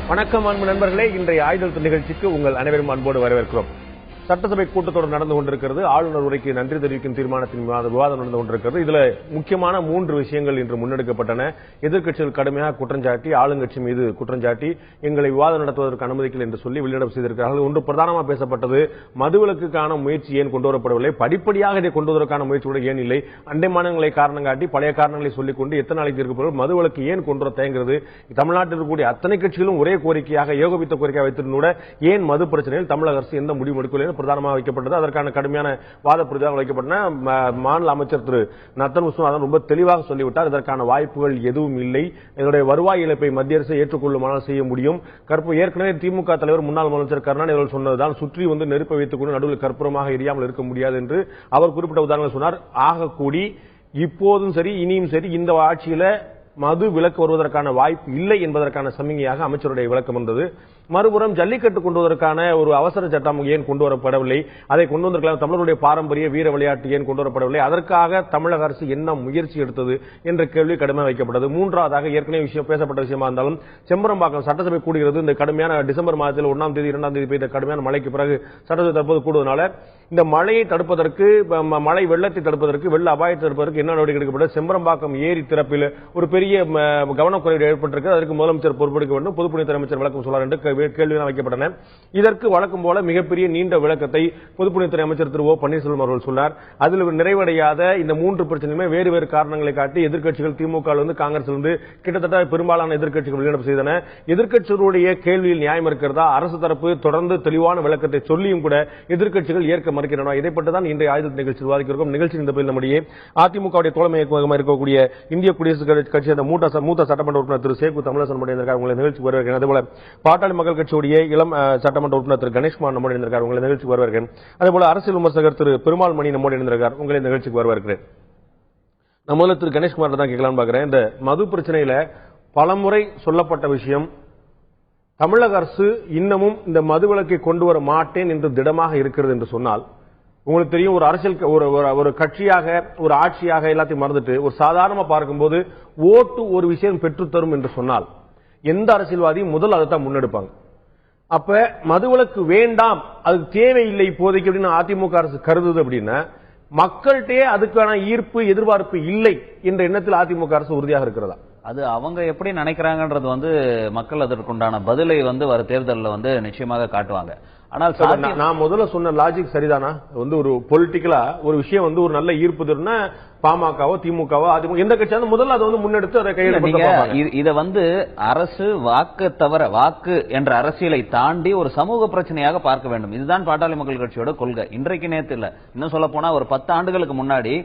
வணக்கம் அன்பு நண்பர்களே, இன்றைய ஆயுதல் நிகழ்ச்சிக்கு உங்கள் அனைவரும் அன்போடு வரவேற்கிறோம். சட்டசபை கூட்டத்தொடர் நடந்து கொண்டிருக்கிறது. ஆளுநர் உரைக்கு நன்றி தெரிவிக்கும் தீர்மானத்தின் விவாதம் நடந்து கொண்டிருக்கிறது. இதுல முக்கியமான 3 விஷயங்கள் இன்று முன்னெடுக்கப்பட்டன. எதிர்க்கட்சிகள் கடுமையாக குற்றஞ்சாட்டி ஆளுங்கட்சி மீது குற்றஞ்சாட்டி எங்களை விவாதம் நடத்துவதற்கு அனுமதிக்கல என்று சொல்லி வெளிநடப்பு செய்திருக்கிறார்கள். ஒன்று பிரதானமாக பேசப்பட்டது, மதுவிலக்குக்கான முயற்சி ஏன் கொண்டு வரப்படவில்லை, படிப்படியாக இதை கொண்டு வருவதற்கான முயற்சி கூட ஏன் இல்லை, அண்டை மாநிலங்களை காரணம் காட்டி பழைய காரணங்களை சொல்லிக் கொண்டு எத்தனை நாளைக்கு இருக்கப்படும் மதுவிலக்கு ஏன் கொண்டு வர தயங்குகிறது, தமிழ்நாட்டில் இருக்கக்கூடிய அத்தனை கட்சிகளும் ஒரே கோரிக்கையாக ஏகோபித்த கோரிக்கையாக வைத்திருந்த கூட ஏன் மது பிரச்சனையில் தமிழக அரசு எந்த முடிவு எடுக்கவில்லை பிரதானமாக வைக்கப்பட்டது. அதற்கான கடுமையான வாத பிரதியாக வைக்கப்பட்ட மாநில அமைச்சர் திரு நத்தன் உஸ்மான் ரொம்ப தெளிவாக சொல்லிவிட்டார். இதற்கான வாய்ப்புகள் எதுவும் இல்லை. இதனுடைய வருவாய் இழப்பை மத்திய அரசு ஏற்றுக்கொள்ளுமானால் செய்ய முடியும். ஏற்கனவே திமுக தலைவர் முன்னாள் முதலமைச்சர் கருணாநிதி அவர்கள் சொன்னதுதான், சுற்றி வந்து நெருப்பை வைத்துக் கொண்டு நடுவில் கற்பூரமாக எரியாமல் இருக்க முடியாது என்று அவர் குறிப்பிட்ட உதாரணங்கள் சொன்னார். ஆகக்கூடி இப்போதும் சரி இனியும் சரி இந்த ஆட்சியில மது விலக்கு வருவதற்கான வாய்ப்பு இல்லை என்பதற்கான சமிகையாக அமைச்சருடைய விளக்கம் வந்தது. மறுபுறம் ஜல்லிக்கட்டு கொண்டு வருவதற்கான ஒரு அவசர சட்டம் ஏன் கொண்டு வரப்படவில்லை, அதை கொண்டு வந்திருக்கலாம், தமிழருடைய பாரம்பரிய வீர விளையாட்டு ஏன் கொண்டு வரப்படவில்லை, அதற்காக தமிழக அரசு என்ன முயற்சி எடுத்தது என்ற கேள்வி கடுமையாக வைக்கப்பட்டது. மூன்றாவதாக ஏற்கனவே பேசப்பட்ட விஷயமா இருந்தாலும் செம்பரம்பாக்கம் சட்டசபை கூடுகிறது. இந்த கடுமையான டிசம்பர் மாதத்தில் 1ஆம் தேதி 2ஆம் தேதி பெய்த கடுமையான மழைக்கு பிறகு சட்டசபை தற்போது கூடுவதனால இந்த மழையை தடுப்பதற்கு, மழை வெள்ளத்தை தடுப்பதற்கு, வெள்ள அபாயத்தை தடுப்பதற்கு என்ன நடவடிக்கை எடுக்கப்பட்டது, செம்பரம்பாக்கம் ஏரி திறப்பில் ஒரு பெரிய கவனக்குறைவு ஏற்பட்டிருக்கிறது. அதற்கு முதலமைச்சர் பொறுப்பெடுக்க வேண்டும், பொதுப்பணித்துறை அமைச்சர் விளக்கம் சொல்லார் என்று கேள்விகள் வைக்கப்பட்டன. இதற்கு வழக்கம் போல மிகப்பெரிய நீண்ட விளக்கத்தை பொதுப்பணித்துறை அமைச்சர் திரு ஓ பன்னீர்செல்வம் அவர்கள் சொன்னார். அதில் நிறைவடையாத இந்த 3 பிரச்சனையுமே வேறு வேறு காரணங்களை காட்டி எதிர்க்கட்சிகள் திமுக காங்கிரஸ் கிட்டத்தட்ட பெரும்பாலான எதிர்க்கட்சிகள் வெளிநடப்பு செய்தன. எதிர்க்கட்சிகளுடைய கேள்வியில் நியாயம் இருக்கிறதா, அரசு தரப்பு தொடர்ந்து தெளிவான விளக்கத்தை சொல்லியும் கூட எதிர்க்கட்சிகள் ஏற்க மறுக்கின்றன. இதைப்பட்டுதான் இன்றைய ஆயுத நிகழ்ச்சி விவாதிக்கிறோம். நிகழ்ச்சி இந்த பதில் நம்முடைய அதிமுக தலைமை இருக்கக்கூடிய இந்திய குடியரசுக் கட்சி மூத்த சட்டமன்ற உறுப்பினர் திரு சேகு தமிழரசன் உங்களை நிகழ்ச்சிக்கு வருகிறேன். அதேபோல பாட்டாளி மக்கள் கட்சியுடைய இளம் சட்டமன்ற உறுப்பினர் திரு கணேஷ்குமார் நம்முடைய இருந்திருக்கார், உங்களை நிகழ்ச்சிக்கு வருகிறேன். அதேபோல அரசியல் விமர்சகர் திரு பெருமாள் மணி நம்முடைய இருந்திருக்கார், உங்களை நிகழ்ச்சிக்கு வருகிறேன். நான் முதல்ல திரு கணேஷ்குமார் தான் கேட்கலாம்னு பார்க்கிறேன். இந்த மது பிரச்சனையில பலமுறை சொல்லப்பட்ட விஷயம், தமிழக அரசு இன்னமும் இந்த மதுவிலக்கை கொண்டு வர மாட்டேன் என்று திடமாக இருக்கிறது என்று சொன்னால், உங்களுக்கு தெரியும், ஒரு அரசியல் ஒரு கட்சியாக ஒரு ஆட்சியாக எல்லாத்தையும் மறந்துட்டு ஒரு சாதாரணமா பார்க்கும்போது ஓட்டு ஒரு விஷயம் பெற்றுத்தரும் என்று சொன்னால் எந்த அரசியல்வாதியும் முதல் அதை தான் முன்னெடுப்பாங்க. அப்ப மதுவிலக்கு வேண்டாம், அது தேவையில்லை இப்போதைக்கு அப்படின்னு அதிமுக அரசு கருதுது அப்படின்னா மக்கள்கிட்டே அதுக்கான ஈர்ப்பு எதிர்பார்ப்பு இல்லை என்ற எண்ணத்தில் அதிமுக அரசு உறுதியாக இருக்கிறதா? அது அவங்க எப்படி நினைக்கிறாங்கன்றது மக்கள் அதற்குண்டான பதிலை வர தேர்தலில் நிச்சயமாக காட்டுவாங்க. ஆனால் நான் முதல்ல சொன்ன லாஜிக் சரிதானா? ஒரு பொலிட்டிக்கலா ஒரு விஷயம் ஒரு நல்ல ஈர்ப்பு தரும்னா பாமகவோ திமுகவோ அதிமுக எந்த கட்சியாவது முதல்ல அதை முன்னெடுத்து அதை கையில் இதை அரசு வாக்கு என்ற அரசியலை தாண்டி ஒரு சமூக பிரச்சனையாக பார்க்க வேண்டும். இதுதான் பாட்டாளி மக்கள் கட்சியோட கொள்கை. இன்றைக்கு நேற்று இல்ல, இன்னும் சொல்ல போனா ஒரு 10 ஆண்டுகளுக்கு முன்னாடி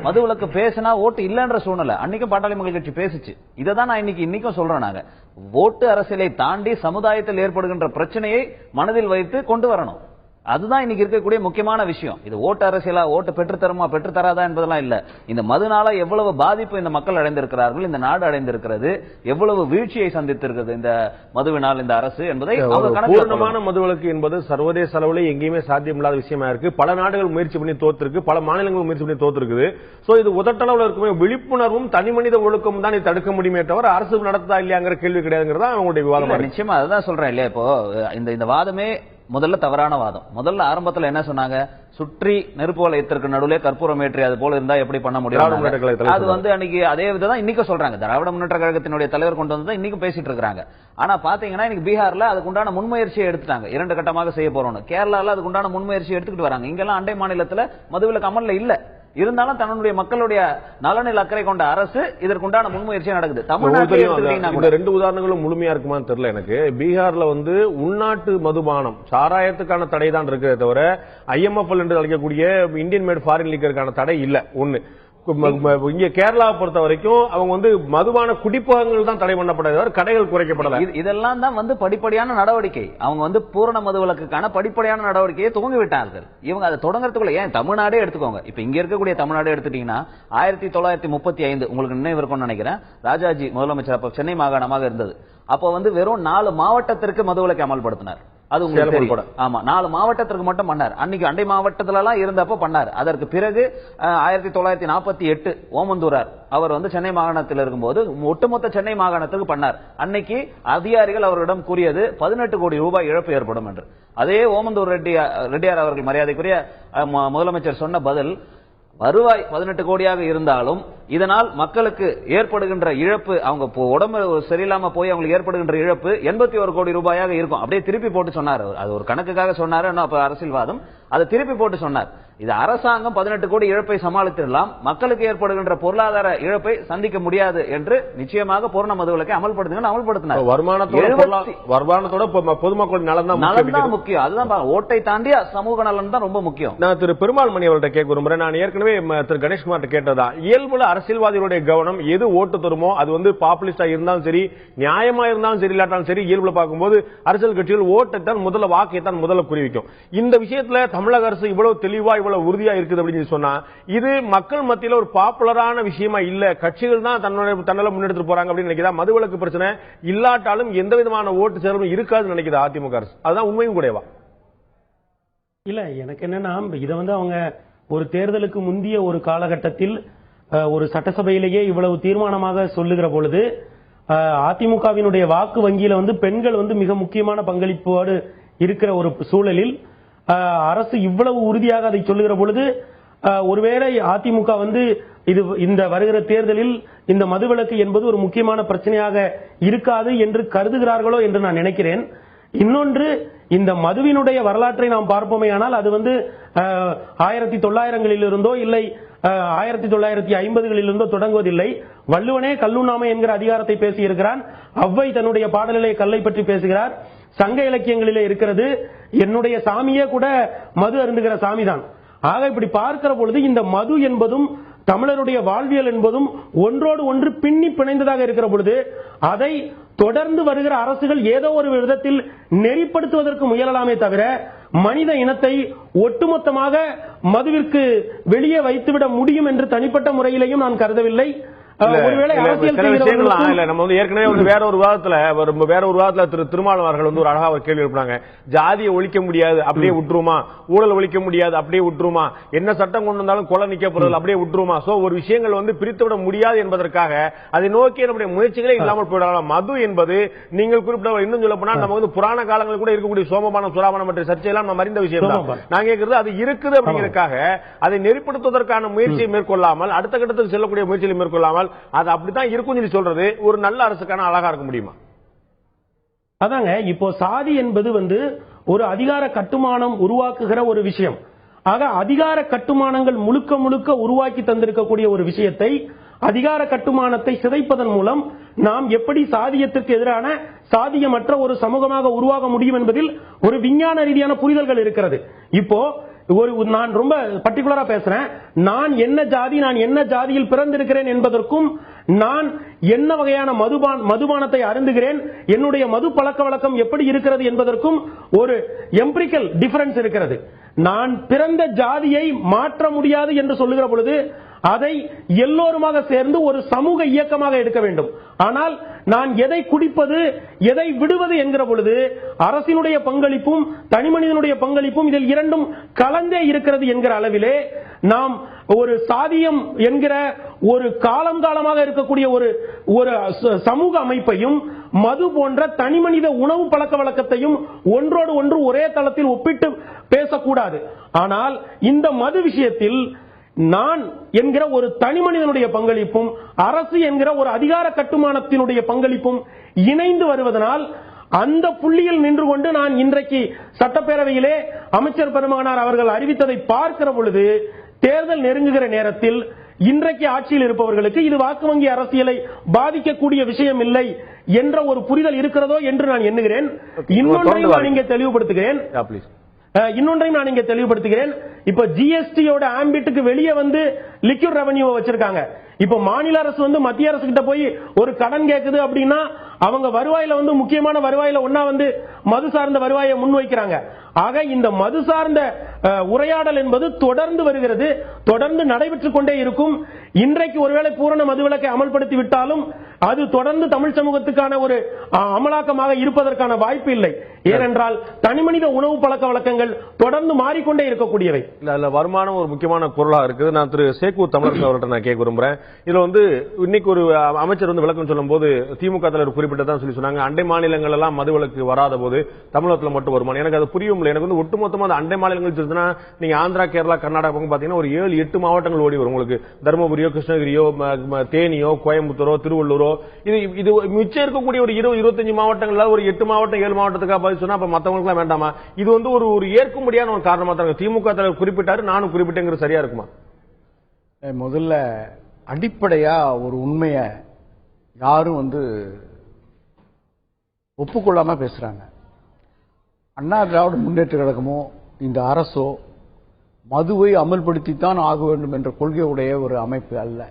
மதுவிலக்கு பேசினா ஓட்டு இல்லன்ற சூழ்நிலை அன்னைக்கும் பாட்டாளி மக்கள் கட்சி பேசிச்சு. இதை தான் நான் இன்னைக்கும் சொல்றேன். நாங்க ஓட்டு அரசியலை தாண்டி சமுதாயத்தில் ஏற்படுகின்ற பிரச்சனையை மனதில் வைத்து கொண்டு வரணும். அதுதான் இன்னைக்கு இருக்கக்கூடிய முக்கியமான விஷயம். இது ஓட்டு அரசியலா, ஓட்டு பெற்றுத்தருமா பெற்றுத்தராதா என்பதெல்லாம் இல்ல. இந்த மதுனால எவ்வளவு பாதிப்பு இந்த மக்கள் அடைந்திருக்கிறார்கள், இந்த நாடு அடைந்திருக்கிறது, எவ்வளவு வீழ்ச்சியை சந்தித்திருக்கிறது இந்த மதுவினால் இந்த அரசு என்பதை பூர்ணமான மதுவிலக்கு என்பது சர்வதேச அளவில் எங்கேயுமே சாத்தியமில்லாத விஷயமா இருக்கு. பல நாடுகள் முயற்சி பண்ணி தோத்திருக்கு, பல மாநிலங்கள் முயற்சி பண்ணி தோத்திருக்குது. சோ இது உதட்டளவில் இருக்குமே விழிப்புணர்வும் தனிமனித ஒழுக்கம் தான் தடுக்க முடியுமே தவிர அரசு நடத்தா இல்லையாங்கிற கேள்வி கிடையாதுங்கிறதா அவங்களுடைய விவாதம். நிச்சயமா அதுதான் சொல்றேன் இல்லையா. இப்போ இந்த வாதமே முதல்ல தவறான வாதம். முதல்ல ஆரம்பத்தில் என்ன சொன்னாங்க, சுற்றி நெருப்பு வளையத்திற்கு நடுவே கற்பூரம் ஏற்றி அது போல இருந்தா எப்படி பண்ண முடியும்? அது அன்னைக்கு அதே விதம் இன்னைக்கு சொல்றாங்க. திராவிட முன்னேற்ற கழகத்தினுடைய தலைவர் கொண்டு வந்து இன்னைக்கு பேசிட்டு இருக்காங்க. ஆனா பாத்தீங்கன்னா இன்னைக்கு பீகார்ல அதுக்குண்டான முன்முயற்சியை எடுத்துட்டாங்க. 2 கட்டமாக செய்ய போறோம். கேரளால அதுக்குண்டான முன்முயற்சியை எடுத்துக்கிட்டு வராங்க. இங்கெல்லாம் அண்டை மாநிலத்துல மதுவிலக்கு அமல்ல இல்ல. இருந்தாலும் தன்னுடைய மக்களுடைய நலனில் அக்கறை கொண்ட அரசு இதற்குண்டான முன்முயற்சியா நடக்குது. தமிழ்நாட்டில் 2 உதாரணங்களும் முழுமையா இருக்குமான்னு தெரியல எனக்கு. பீகார்ல உள்நாட்டு மதுபானம் சாராயத்துக்கான தடை தான் இருக்கிறதே தவிர IMFL என்று அழைக்கக்கூடிய இந்தியன் மேட் ஃபாரின் லிக்கருக்கான தடை இல்ல. ஒண்ணு. இங்க கேரளாவை பொறுத்த வரைக்கும் அவங்க மதுபான குடிப்பகங்கள் தான் தடை பண்ணப்பட்டது, கடைகள் குறைக்கப்படல. இதெல்லாம் தான் படிப்படியான நடவடிக்கை. அவங்க பூரண மதுவிலக்குக்கான படிப்படியான நடவடிக்கையை துவங்கி விட்டார்கள். இவங்க அதை தொடங்குறதுக்குள்ள ஏன் தமிழ்நாடே எடுத்துக்கோங்க. இப்ப இங்க இருக்கக்கூடிய தமிழ்நாடு எடுத்துட்டீங்கன்னா 1935 உங்களுக்கு நினைவு இருக்கும்னு நினைக்கிறேன், ராஜாஜி முதலமைச்சர் அப்ப சென்னை மாகாணமாக இருந்தது. அப்ப வெறும் 4 மாவட்டத்திற்கு மதுவிலக்கை அமல்படுத்தினார். அது உங்களுக்கு தெரியும். ஆமா, 4 மாவட்டத்திற்கு மட்டும் பண்ணார். அன்னைக்கு அண்டை மாவட்டத்துல எல்லாம் இருந்தப்ப பண்ணார். அதற்கு பிறகு 1948 ஓமந்தூரார் அவர் சென்னை மாகாணத்தில் இருக்கும்போது ஒட்டுமொத்த சென்னை மாகாணத்துக்கு பண்ணார். அன்னைக்கு அதிகாரிகள் அவரிடம் கூறியது 18 கோடி ரூபாய் இழப்பு ஏற்படும் என்று. அதே ஓமந்தூர் ரெட்டியார் அவர்கள் மரியாதைக்குரிய முதலமைச்சர் சொன்ன பதில், வருவாய் 18 கோடியாக இருந்தாலும் இதனால் மக்களுக்கு ஏற்படுகின்ற இழப்பு, அவங்க உடம்பு சரியில்லாம போய் அவங்களுக்கு ஏற்படுகின்ற இழப்பு 81 கோடி ரூபாயாக இருக்கும். அப்படியே திருப்பி போட்டு சொன்னார். அது ஒரு கணக்குக்காக சொன்னாரு, அரசியல்வாதம். அதை திருப்பி போட்டு சொன்னார். இது அரசாங்கம் 18 கோடி இழப்பை சமாளித்திடலாம், மக்களுக்கு ஏற்படுகின்ற பொருளாதார இழப்பை சந்திக்க முடியாது என்று நிச்சயமாக பூரண மதுவிலக்கை அமல்படுத்தினார். வருமானத்தோட பொதுமக்கள் நலன் தான் முக்கியம். அதுதான் ஓட்டை தாண்டி சமூக நலன் தான் ரொம்ப முக்கியம். நான் திரு பெருமாள் மணி அவர்கிட்ட கேட்க விரும்புறேன். நான் ஏற்கனவே திரு கணேஷ்குமார் கேட்டதா, இயல்புல அரசியல்வாதிகளுடைய கவனம் எது ஓட்டு தருமோ அது பாப்புலிஸ்டா இருந்தாலும் சரி, நியாயமா இருந்தாலும் சரி, இல்லாட்டாலும் சரி, இயல்புல பார்க்கும்போது அரசியல் கட்சிகள் ஓட்டைத்தான் முதல்ல, வாக்கைத்தான் முதல்ல குறிவிக்கும். இந்த விஷயத்துல தமிழக அரசு இவ்வளவு தெளிவா இவ்வளவு உறுதியா இருக்குது அப்படின்னு சொன்னா, இது மக்கள் மத்தியில ஒரு பாப்புலரான விஷயமா இல்ல, கட்சிகள் தான் தன்னால முன்னெடுத்து போறாங்க அப்படின்னு நினைக்கிறதா? மதுவிலக்கு பிரச்சனை இல்லாட்டாலும் எந்த விதமான ஓட்டு சேர்வும் இருக்காதுன்னு நினைக்கிறதா அதிமுக அரசு? அதுதான் உண்மையும் கூடவா? இல்ல, எனக்கு என்னன்னா, இதை அவங்க ஒரு தேர்தலுக்கு முந்தைய ஒரு காலகட்டத்தில் ஒரு சட்டசபையிலேயே இவ்வளவு தீர்மானமாக சொல்லுகிற பொழுது, அதிமுகவினுடைய வாக்கு வங்கியில பெண்கள் மிக முக்கியமான பங்களிப்போடு இருக்கிற ஒரு சூழலில் அரசு இவ்வளவு உறுதியாக அதை சொல்லுகிற பொழுது, ஒருவேளை அதிமுக இந்த வருகிற தேர்தலில் இந்த மதுவிலக்கு என்பது ஒரு முக்கியமான பிரச்சனையாக இருக்காது என்று கருதுகிறார்களோ என்று நான் நினைக்கிறேன். இன்னொன்று, இந்த மதுவினுடைய வரலாற்றை நாம் பார்ப்போமே ஆனால் அது 1900களில் இருந்தோ இல்லை 1950களில் இருந்தோ தொடங்குவதில்லை. வள்ளுவனே கல்லுண்ணாமை என்கிற அதிகாரத்தை பேசியிருக்கிறான். ஔவை தன்னுடைய பாடலிலே கல்லை பற்றி பேசுகிறார். சங்க இலக்கியங்களிலே இருக்கிறது, என்னுடைய சாமியே கூட மது அருந்துகிற சாமிதான். ஆக இப்படி பார்க்கிற பொழுது இந்த மது என்பதும் தமிழருடைய வாழ்வியல் என்பதும் ஒன்றோடு ஒன்று பின்னி பிணைந்ததாக இருக்கிற பொழுது, அதை தொடர்ந்து வருகிற அரசுகள் ஏதோ ஒரு விதத்தில் நெறிப்படுத்துவதற்கு முயலலாமே தவிர மனித இனத்தை ஒட்டுமொத்தமாக மதுவிற்கு வெளியே வைத்துவிட முடியும் என்று தனிப்பட்ட முறையிலேயும் நான் கருதவில்லை. ஒருவேளை நம்ம ஏற்கனவே வேற ஒரு விவாதத்துல திரு திருமாவளவர்கள் ஒரு அழகா ஒரு கேள்வி எழுப்புறாங்க. ஜாதியை ஒழிக்க முடியாது அப்படியே விட்டுருமா, ஊழல் ஒழிக்க முடியாது அப்படியே விட்டுருமா, என்ன சட்டம் கொண்டு வந்தாலும் கொலை நிக்க போறது அப்படியே விட்டுருமா, சோ ஒரு விஷயங்கள் பிரித்துவிட முடியாது என்பதற்காக அதை நோக்கி நம்முடைய முயற்சிகளே இல்லாமல் போயிடலாம். மது என்பது நீங்கள் குறிப்பிட்ட இன்னும் சொல்ல போனா நம்ம புராண காலங்கள் கூட இருக்கக்கூடிய சோமபானம் சுராபானம் மற்ற சர்ச்சையெல்லாம் நம்ம அறிந்த விஷயம் தான். நான் கேட்கிறது அது இருக்குது அப்படிங்கிறதுக்காக அதை நெறிப்படுத்துவதற்கான முயற்சியை மேற்கொள்ளாமல், அடுத்த கட்டத்துக்கு செல்லக்கூடிய முயற்சியை மேற்கொள்ளாமல் அது அப்படித்தான் இருக்கும் சொல்றது ஒரு நல்ல அரசுக்கான அழகா இருக்க முடியுமா? அதாங்க, இப்போ சாதி என்பது ஒரு அதிகார கட்டுமானம் உருவாக்குகிற ஒரு விஷயம். ஆக அதிகார கட்டுமானங்கள் முழுக்க முழுக்க உருவாக்கி தந்திருக்கக்கூடிய ஒரு விஷயத்தை, அதிகார கட்டுமானத்தை சிதைப்பதன் மூலம் நாம் எப்படி சாதியத்திற்கு எதிரான சாதியமற்ற ஒரு சமூகமாக உருவாக முடியும் என்பதில் ஒரு விஞ்ஞான ரீதியான புரிதல்கள் இருக்கிறது. இப்போ நான் ரொம்ப பர்டிகுலரா பேசுறேன். நான் என்ன ஜாதி, நான் என்ன ஜாதியில் பிறந்திருக்கிறேன் என்பதற்கும், நான் என்ன வகையான மதுபானத்தை அருந்துகிறேன், என்னுடைய மது பழக்க வழக்கம் எப்படி இருக்கிறது என்பதற்கும் ஒரு எம்பிரிக்கல் டிஃபரன்ஸ் இருக்கிறது. நான் பிறந்த ஜாதியை மாற்ற முடியாது என்று சொல்லுகிற பொழுது அதை எல்லோருமாக சேர்ந்து ஒரு சமூக இயக்கமாக எடுக்க வேண்டும். ஆனால் நான் எதை குடிப்பது, எதை விடுவது என்கிற பொழுது அரசினுடைய பங்களிப்பும் தனிமனிதனுடைய பங்களிப்பும் இதில் இரண்டும் கலந்தே இருக்கிறது என்கிற அளவிலே நாம் ஒரு சாதியம் என்கிற ஒரு காலமாக இருக்கக்கூடிய ஒரு சமூக அமைப்பையும் மது போன்ற தனிமனித உணவு பழக்க வழக்கத்தையும் ஒன்றோடு ஒன்று ஒரே தளத்தில் ஒப்பிட்டு பேசக்கூடாது. ஆனால் இந்த மது விஷயத்தில் நான் என்கிற ஒரு தனி மனிதனுடைய பங்களிப்பும் அரசு என்கிற ஒரு அதிகார கட்டுமானத்தினுடைய பங்களிப்பும் இணைந்து வருவதனால் அந்த புள்ளியில் நின்று கொண்டு நான் இன்றைக்கு சட்டப்பேரவையிலே அமைச்சர் பெருமகனார் அவர்கள் அறிவித்ததை பார்க்கிற பொழுது, தேர்தல் நெருங்குகிற நேரத்தில் இன்றைக்கு ஆட்சியில் இருப்பவர்களுக்கு இது வாக்கு வங்கி அரசியலை பாதிக்கக்கூடிய விஷயம் இல்லை என்ற ஒரு புரிதல் இருக்கிறதோ என்று நான் எண்ணுகிறேன். இன்னொன்றையும் நான் இங்கே தெளிவுபடுத்துகிறேன். இப்ப ஜிஎஸ்டியோட ஆம்பிட்டுக்கு வெளியே லிக்விட் ரெவென்யூ வச்சிருக்காங்க. இப்ப மாநில அரசு மத்திய அரசு கிட்ட போய் ஒரு கடன் கேக்குது அப்படின்னா அவங்க வருவாயில வந்து முக்கியமான வருவாயில ஒன்னா வந்து மது சார்ந்த வருவாயை முன்வைக்கிறாங்க. ஆக இந்த மது சார்ந்த உரையாடல் என்பது தொடர்ந்து வருகிறது, தொடர்ந்து நடைபெற்றுக் கொண்டே இருக்கும். இன்றைக்கு ஒருவேளை பூரண மதுவிலக்கை அமல்படுத்தி விட்டாலும் அது தொடர்ந்து தமிழ் சமூகத்துக்கான ஒரு அமலாக்கமாக இருப்பதற்கான வாய்ப்பு இல்லை. ஏனென்றால் தனிமனித உணவு பழக்க வழக்கங்கள் தொடர்ந்து மாறிக்கொண்டே இருக்கக்கூடியவை. அதுல வருமானம் ஒரு முக்கியமான பொருளா இருக்குது. நான் திரு சேக்கூர் தமிழரசு அவர்கிட்ட நான் கேட்க விரும்புறேன். இதுல வந்து இன்னைக்கு ஒரு அமைச்சர் வந்து விளக்கம் சொல்லும் போது திமுக தலைவர் குறிப்பிட்டதான் சொல்லி சொன்னாங்க, அண்டை மாநிலங்கள் எல்லாம் மதுவிலக்கு வராத போது தமிழகத்தில் மட்டும் வருமானம். எனக்கு அது புரியும் இல்லை. எனக்கு வந்து ஒட்டுமொத்தமா அந்த அண்டை மாநிலங்கள் சொல்லுன்னா நீங்க ஆந்திரா, கேரளா, கர்நாடகா பாத்தீங்கன்னா ஒரு 7-8 மாவட்டங்கள் ஓடி வரும். உங்களுக்கு தருமபுரியோ, கிருஷ்ணகிரியோ, தேனியோ, கோயம்புத்தூரோ, திருவள்ளூரோ, இது மிச்சம் இருக்கக்கூடிய ஒரு 20-25 மாவட்டங்கள்ல ஒரு 8 மாவட்டம் 7 மாவட்டத்துக்காக பதில் சொன்னா அப்ப மத்தவங்களுக்கு எல்லாம் வேண்டாமா? இது வந்து ஒரு ஏற்கும்படியான ஒரு காரணமா தான் திமுக தலைவர் குறிப்பிட்டாரு, நானும் குறிப்பிட்டேங்கிறது சரியா இருக்குமா? முதல்ல அடிப்படையா ஒரு உண்மைய யாரும் வந்து ஒப்புக்கொள்ளாம பேசுறாங்க. அண்ணா திராவிட முன்னேற்ற கழகமோ இந்த அரசோ மதுவை அமல்படுத்தித்தான் ஆக வேண்டும் என்ற கொள்கையுடைய ஒரு அமைப்பு அல்ல.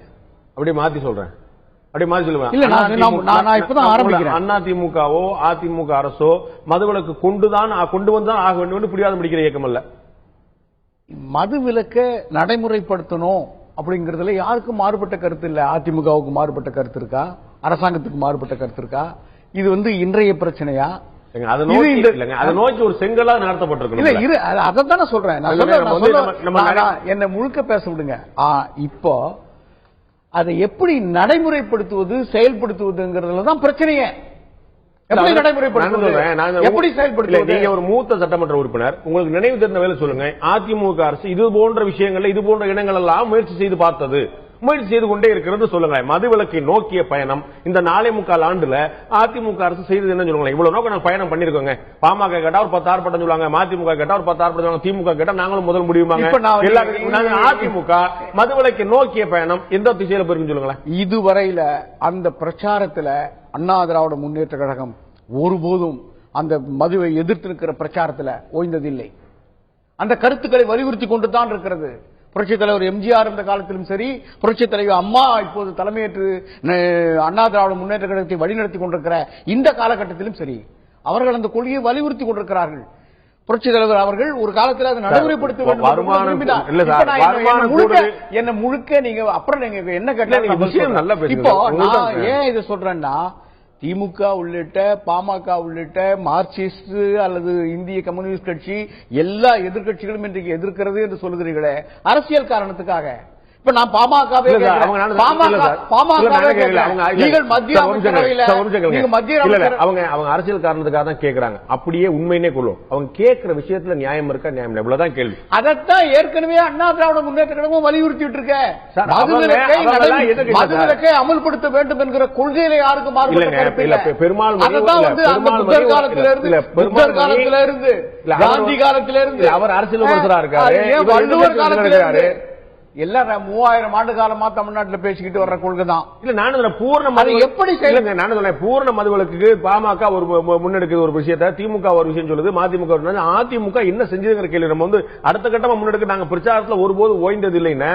அப்படியே மாத்தி சொல்றேன். அப்படியே மாத்தி சொல்லுவேன். இல்ல, நான் இப்பதான் ஆரம்பிக்கிறேன். அண்ணா திமுகவோ அதிமுக அரசோ மதுவிலக்கு கொண்டு வந்துதான் ஆக வேண்டும் என்று புரியாத முடிக்கிற இயக்கம் அல்ல. மது விலக்கை நடைமுறைப்படுத்தணும் அப்படிங்கறதுல யாருக்கும் மாறுபட்ட கருத்து இல்ல. அதிமுகவுக்கு மாறுபட்ட கருத்து இருக்கா? அரசாங்கத்துக்கு மாறுபட்ட கருத்து இருக்கா? இது வந்து இன்றைய பிரச்சனையா? அதை நோக்கி ஒரு செங்கலா நடத்தப்பட்டிருக்கு. அதான் சொல்றேன். என்ன முழுக்க பேச விடுங்க. இப்போ அதை எப்படி நடைமுறைப்படுத்துவது, செயல்படுத்துவதுங்கிறதுலதான் பிரச்சனையே. எப்படி நடைமுறைப்படுத்துவது, எப்படி செயல்படுத்துவது? நீங்க ஒரு மூத்த சட்டமன்ற உறுப்பினர், உங்களுக்கு நினைவு தெரிந்த வேலை சொல்லுங்க. அதிமுக அரசு இது போன்ற விஷயங்கள்ல இது போன்ற இடங்கள் எல்லாம் முயற்சி செய்து கொண்டே இருக்கிறது சொல்லுங்க. மதுவிலக்கை நோக்கிய பயணம் இந்த 4.25 ஆண்டுல அதிமுக அரசு செய்தது என்ன சொல்லுங்க. இவ்வளவு நோக்கம் நாங்க பயணம் பண்ணிருக்கோங்க. பாமக கேட்டா ஒரு 10 ஆர்ப்பாட்டம் சொல்லுவாங்க, மதிமுக கேட்டா ஒரு 10 ஆர்ப்பாட்டம் சொல்லுவாங்க, திமுக கேட்டா நாங்களும் முதல் முடியுமாங்க. அதிமுக மதுவிலக்கை நோக்கிய பயணம் எந்த திசையில போயிருக்குன்னு சொல்லுங்களேன். இதுவரையில அந்த பிரச்சாரத்துல அண்ணா திராவிட முன்னேற்ற கழகம் ஒருபோதும் அந்த மதுவை எதிர்த்து இருக்கிற பிரச்சாரத்தில் ஓய்ந்ததில்லை. அந்த கருத்துக்களை வலியுறுத்தி கொண்டுதான் இருக்கிறது. புரட்சித் தலைவர் எம்ஜிஆர் இந்த காலத்திலும் சரி, புரட்சித் தலைவர் அம்மா இப்போது தலைமையேற்று அண்ணா திராவிட முன்னேற்ற கழகத்தை வழிநடத்தி கொண்டிருக்கிற இந்த காலகட்டத்திலும் சரி, அவர்கள் அந்த கொள்கையை வலியுறுத்தி கொண்டிருக்கிறார்கள். புரட்சித் தலைவர் அவர்கள் ஒரு காலத்தில் அதை நடைமுறைப்படுத்த வேண்டும். என்ன முழுக்க நீங்க அப்புறம் நீங்க என்ன கேட்டீங்க. இப்போ நான் ஏன் இதை சொல்றேன்னா, திமுக உள்ளிட்ட பாமக உள்ளிட்ட மார்க்சிஸ்ட் அல்லது இந்திய கம்யூனிஸ்ட் கட்சி எல்லா எதிர்கட்சிகளும் இன்றைக்கு எதிர்க்கிறது என்று சொல்லுகிறீர்களே அரசியல் காரணத்துக்காக. இப்ப நான் பாமகவே அவங்க அரசியல் காரணத்துக்காக தான் கேட்கறாங்க. அப்படியே உண்மையினே கொள்ளும். அவங்க கேட்கிற விஷயத்துல நியாயம் இருக்கா, நியாயம் இல்லை, இவ்வளவுதான் கேள்வி. அதைத்தான் ஏற்கனவே அண்ணா திராவிட முன்னேற்ற கழகம் வலியுறுத்திட்டு இருக்க. மதுவிலக்கை அமல்படுத்த வேண்டும் என்கிற கொள்கையில யாருக்கும் காலத்திலிருந்து காந்தி காலத்திலிருந்து அவர் அரசியல் விமர்சகரா இருக்காரு, வள்ளுவர் காலத்திலிருந்து எல்லாம் 3000 ஆண்டு காலமா தமிழ்நாட்டில் பேசிக்கிட்டு வர்ற கொள்கை தான். இல்ல நான் பூர்ண எப்படி செய்யல. நான் பூர்ண மதுவிலக்கு பாமக ஒரு முன்னெடுக்கிற ஒரு விஷயத்தை திமுக ஒரு விஷயம் சொல்லுது, மதிமுக அதிமுக என்ன செஞ்சதுங்கிற கேள்வி நம்ம வந்து அடுத்த கட்டமா முன்னெடுக்க நாங்க பிரச்சாரத்துல ஒருபோது ஓய்ந்தது இல்லைன்னு